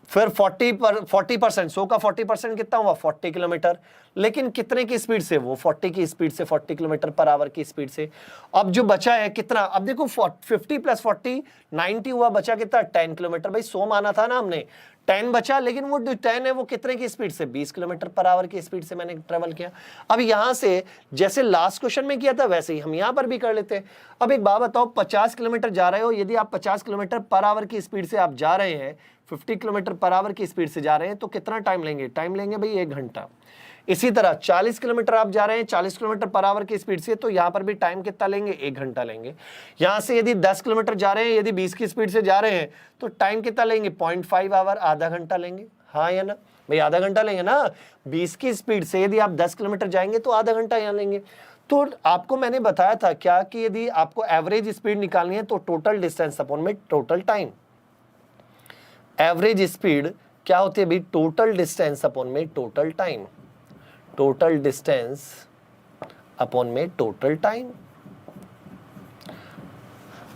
फिर 40%, 100 का 40% कितना हुआ 40 किलोमीटर, लेकिन कितने की स्पीड से, वो 40 की स्पीड से, 40 किलोमीटर पर आवर की स्पीड से। अब जो बचा है कितना, अब देखो 50 + 40 90 हुआ, बचा कितना 10 किलोमीटर, भाई 100 माना था ना हमने, 10 बचा, लेकिन वो जो 10 है वो कितने की स्पीड से 20 किलोमीटर पर आवर की स्पीड से मैंने ट्रेवल किया। अब यहां से जैसे लास्ट क्वेश्चन में किया था वैसे ही हम यहां पर भी कर लेते हैं। अब एक बात बताओ, 50 किलोमीटर जा रहे हो, यदि आप 50 किलोमीटर पर आवर की स्पीड से आप जा रहे हैं, 50 किलोमीटर पर आवर की स्पीड से जा रहे हैं, तो कितना टाइम लेंगे, टाइम लेंगे भाई 1 घंटा। इसी तरह 40 किलोमीटर आप जा रहे हैं 40 किलोमीटर पर आवर की स्पीड से, तो यहां पर भी टाइम कितना लेंगे 1 घंटा लेंगे। यहां से यदि 10 किलोमीटर जा रहे हैं, यदि 20 की स्पीड से जा रहे हैं, तो टाइम कितना लेंगे 0.5 आवर, आधा घंटा लेंगे, हाँ या ना भाई, आधा घंटा लेंगे ना। 20 की स्पीड से यदि आप 10 किलोमीटर जाएंगे तो आधा घंटा यहाँ लेंगे। तो आपको मैंने बताया था क्या कि यदि आपको एवरेज स्पीड निकालनी है तो टोटल डिस्टेंस अपॉन में टोटल टाइम, एवरेज स्पीड क्या होती है भाई, टोटल डिस्टेंस अपॉन में total time, total distance upon में टोटल टाइम।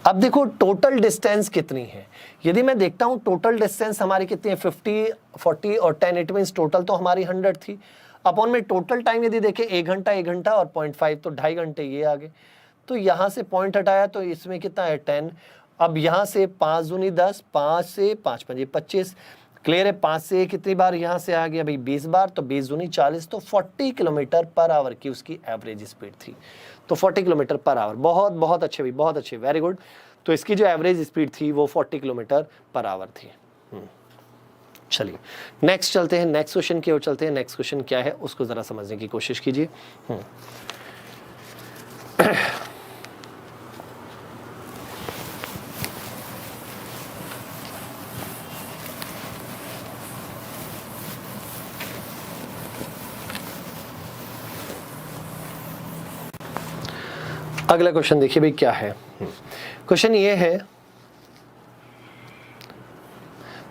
अब देखो टोटल डिस्टेंस कितनी है, यदि मैं देखता हूं टोटल डिस्टेंस हमारी कितनी है 50, 40 और 10, इट मींस टोटल तो हमारी 100 थी, अपॉन में टोटल टाइम यदि देखें 1 घंटा 1 घंटा और 0.5 तो 2.5 घंटे ये आ गए। तो यहां से पॉइंट हटाया तो इसमें कितना है 10। अब यहां से 5 दूनी 10, 5 से 5 पंजे 25, क्लियर है, 5 से कितनी बार यहां से आ गया भाई 20 बार, तो 20 दूनी 40, तो 40 किलोमीटर पर आवर की उसकी एवरेज स्पीड थी। तो 40 किलोमीटर पर आवर, बहुत बहुत अच्छे भाई, बहुत अच्छे, वेरी गुड। तो इसकी जो एवरेज स्पीड थी वो 40 किलोमीटर पर आवर थी। चलिए नेक्स्ट चलते हैं, नेक्स्ट क्वेश्चन की ओर चलते हैं। नेक्स्ट क्वेश्चन क्या है उसको जरा समझने की कोशिश कीजिए। अगला क्वेश्चन देखिए भाई क्या है। क्वेश्चन ये है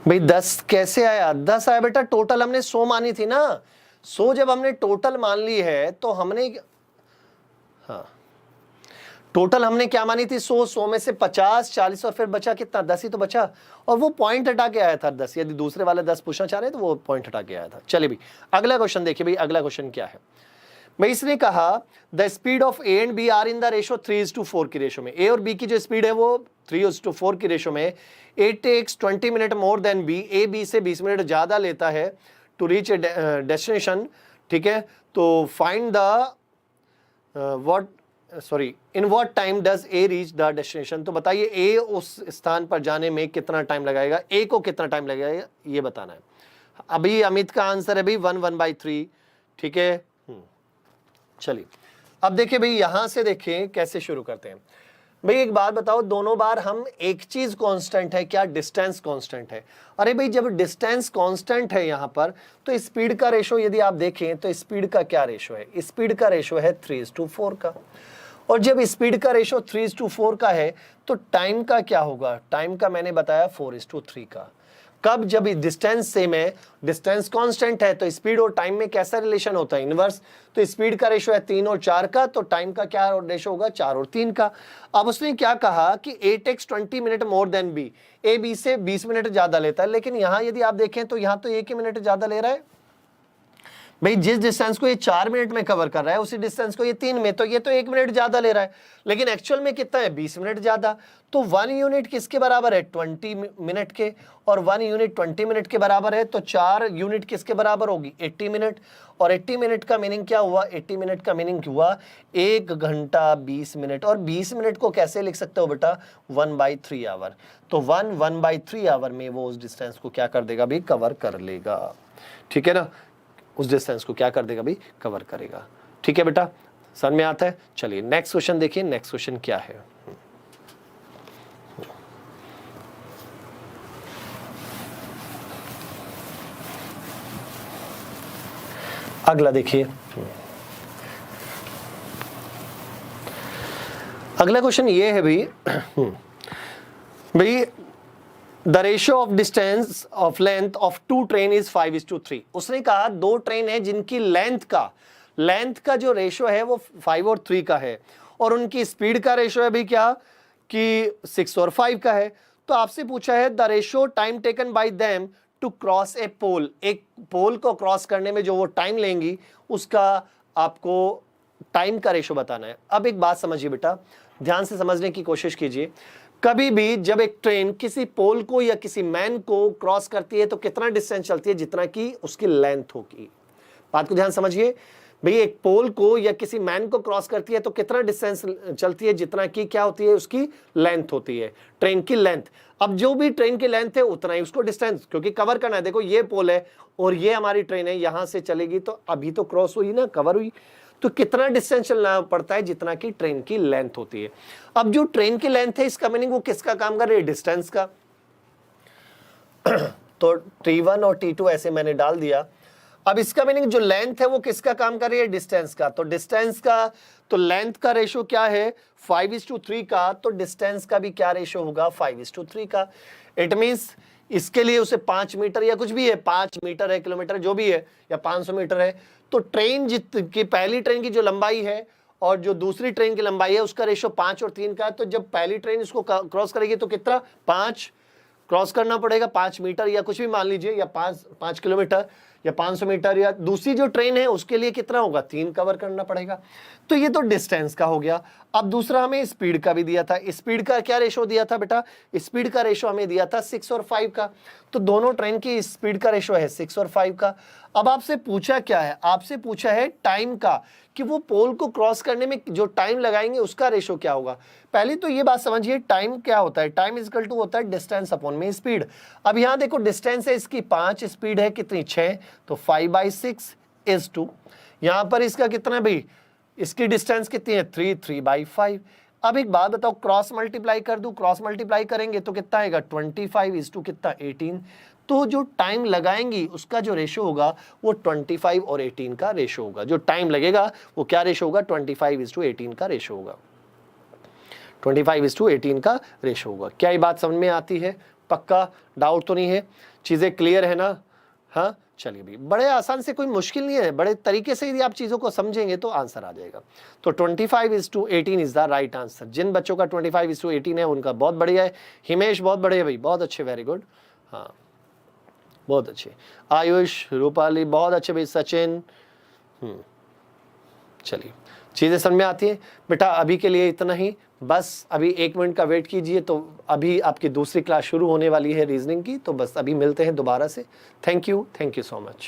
भाई 10 कैसे आया, 10 आया बेटा, टोटल हमने 100 मानी थी ना, 100 जब हमने टोटल मान ली है तो हमने, हाँ टोटल हमने क्या मानी थी 100, 100 में से 50, 40 और फिर बचा कितना 10 ही तो बचा, और वो पॉइंट हटा के आया था 10, यदि दूसरे वाले 10 पूछना चाह रहे तो वो पॉइंट हटा के आया था। चलिए भाई अगला क्वेश्चन देखिए भाई, अगला क्वेश्चन क्या है भाई, इसने कहा the speed of A and B are in the ratio 3:4 की रेशो में, ए और बी की जो स्पीड है वो 3:4 की रेशो में, A takes 20 minute more than B, A B से 20 मिनट ज्यादा लेता है टू रीच ए डेस्टिनेशन, ठीक है। तो find the in what time does a reach the destination, तो बताइए ए उस स्थान पर जाने में कितना टाइम लगाएगा, ए को कितना टाइम लगेगा ये बताना है। अभी अमित का आंसर है भाई 1/3, ठीक है। चलिए अब देखिए भाई, यहां से देखिए कैसे शुरू करते हैं। भाई एक बात बताओ, दोनों बार हम एक चीज कांस्टेंट है क्या? डिस्टेंस कांस्टेंट है। अरे भाई जब डिस्टेंस कांस्टेंट है यहां पर, तो स्पीड का रेशो यदि आप देखें तो स्पीड का क्या रेशो है? स्पीड का रेशो है 3:4 का। और जब स्पीड का रेशो 3:4 का है तो टाइम का क्या होगा? टाइम का मैंने बताया 4:3 का। कब? जब डिस्टेंस सेम है, डिस्टेंस कांस्टेंट है, तो स्पीड और टाइम में कैसा रिलेशन होता है? इनवर्स। तो स्पीड का रेशो है 3 और 4 का, तो टाइम का क्या रेशो होगा? 4 और 3 का। अब उसने क्या कहा कि A takes 20 minute more then B, A B से 20 मिनट ज्यादा लेता है। लेकिन यहां यदि आप देखें तो यहां तो 1 ही मिनट ज्यादा ले रहा है। भाई जिस डिस्टेंस को ये 4 मिनट में कवर कर रहा है उसी डिस्टेंस को ये 3 में, तो ये तो 1 मिनट ज्यादा ले रहा है, लेकिन एक्चुअल में कितना है? 20 मिनट ज्यादा। तो 1 यूनिट किसके बराबर है? 20 मिनट के। और 1 यूनिट 20 मिनट के बराबर है, तो 4 यूनिट किसके बराबर होगी? 80 मिनट। और 80 मिनट का मीनिंग क्या हुआ? 80 मिनट का मीनिंग हुआ 1 घंटा 20 मिनट। और 20 मिनट को कैसे लिख सकते हो बेटा? 1/3 आवर। तो 1/3 आवर में वो उस डिस्टेंस को क्या कर देगा भाई? कवर कर लेगा। ठीक है ना? उस डिस्टेंस को क्या कर देगा भाई? कवर करेगा। ठीक है बेटा, समझ में आता है? चलिए नेक्स्ट क्वेश्चन देखिए। नेक्स्ट क्वेश्चन क्या है? अगला देखिए। अगला क्वेश्चन ये है भाई, भाई the ratio of distance of length of 2 train is 5:3। उसने कहा 2 ट्रेन है जिनकी लेंथ का जो रेशियो है वो 5 और 3 का है, और उनकी स्पीड का रेशियो है भाई क्या? कि 6 और 5 का है। तो आपसे पूछा है the ratio time taken by them to cross a pole. एक पोल को क्रॉस करने में जो वो टाइम लेंगी उसका आपको टाइम का रेशियो बताना है। अब एक बात समझिए बेटा, ध्यान से समझने की कोशिश कीजिए। कभी भी जब एक ट्रेन किसी पोल को या किसी मैन को क्रॉस करती है तो कितना डिस्टेंस चलती है? जितना कि उसकी लेंथ होगी। बात को ध्यान समझिए भाई, एक पोल को या किसी मैन को क्रॉस करती है तो कितना डिस्टेंस चलती है? जितना कि क्या होती है? उसकी लेंथ होती है, ट्रेन की लेंथ। अब जो भी ट्रेन की लेंथ है उतना ही उसको डिस्टेंस, क्योंकि कवर करना है। देखो ये पोल है और ये हमारी ट्रेन है, यहां से चलेगी तो अभी तो क्रॉस हुई ना, कवर हुई, तो कितना डिस्टेंस चलना पड़ता है? जितना कि ट्रेन की लेंथ होती है। अब जो ट्रेन की लेंथ है इसका मीनिंग वो किसका काम कर रही है? डिस्टेंस का। तो T1 और T2 ऐसे मैंने डाल दिया। अब इसका मीनिंग जो लेंथ है वो किसका काम कर रही है? डिस्टेंस का। तो डिस्टेंस का, तो लेंथ का रेशो क्या है? 5:3 का। तो डिस्टेंस का भी क्या रेशो होगा? 5:3 का। इट मींस इसके लिए उसे 5 मीटर या कुछ भी है, 5 मीटर है, किलोमीटर जो भी है, या 500 मीटर है, तो ट्रेन की पहली ट्रेन की जो लंबाई है और जो दूसरी ट्रेन की लंबाई है उसका रेशो 5 और 3 का है। तो जब पहली ट्रेन इसको क्रॉस करेगी तो कितना? 5 क्रॉस करना पड़ेगा, 5 मीटर या कुछ भी मान लीजिए, या 5 किलोमीटर या 500 मीटर, या दूसरी जो ट्रेन है उसके लिए कितना होगा? 3 कवर करना पड़ेगा। तो ये तो डिस्टेंस का हो गया। अब दूसरा हमें स्पीड का भी दिया था। स्पीड का क्या रेशो दिया था बेटा? स्पीड का रेशो हमें दिया था 6 और 5 का। तो दोनों ट्रेन की स्पीड का रेशो है 6 और 5 का। अब आपसे पूछा क्या है? आपसे पूछा है टाइम का, कि वो पोल को क्रॉस करने में जो टाइम लगाएंगे उसका रेशो क्या होगा। पहले तो ये बात समझिए, टाइम क्या होता है? टाइम इज इक्वल टू होता है डिस्टेंस अपॉन में स्पीड। अब यहां देखो डिस्टेंस है इसकी 5, स्पीड है कितनी? 6, तो 5/6 इज 2। यहां पर इसका कितना भाई? इसकी डिस्टेंस कितनी है? 3/5। अब एक बात बताओ, क्रॉस मल्टीप्लाई कर दूं, क्रॉस मल्टीप्लाई करेंगे तो कितना आएगा? 25 कितना? 18। तो जो टाइम लगाएंगी उसका जो रेशो होगा वो 25 और 18 का रेशो होगा। जो टाइम लगेगा वो क्या रेशो होगा? 25:18 का रेशो होगा। 25:18 का रेशो होगा। क्या ये बात समझ में आती है? पक्का डाउट तो नहीं है? चीजें क्लियर है ना? हाँ चलिए भी, बड़े आसान से, कोई मुश्किल नहीं है, बड़े तरीके से यदि आप चीजों को समझेंगे तो आंसर आ जाएगा। तो 25:18 इज द राइट आंसर। जिन बच्चों का 25:18 है उनका बहुत बढ़िया है। हिमेश बहुत बढ़िया भाई, बहुत अच्छे, वेरी गुड। हाँ बहुत अच्छे। आयुष, रूपाली बहुत अच्छे भाई, सचिन। चलिए चीजें समझ में आती है बेटा। अभी के लिए इतना ही, बस अभी 1 मिनट का वेट कीजिए, तो अभी आपकी दूसरी क्लास शुरू होने वाली है रीजनिंग की। तो बस अभी मिलते हैं दोबारा से। Thank you so much.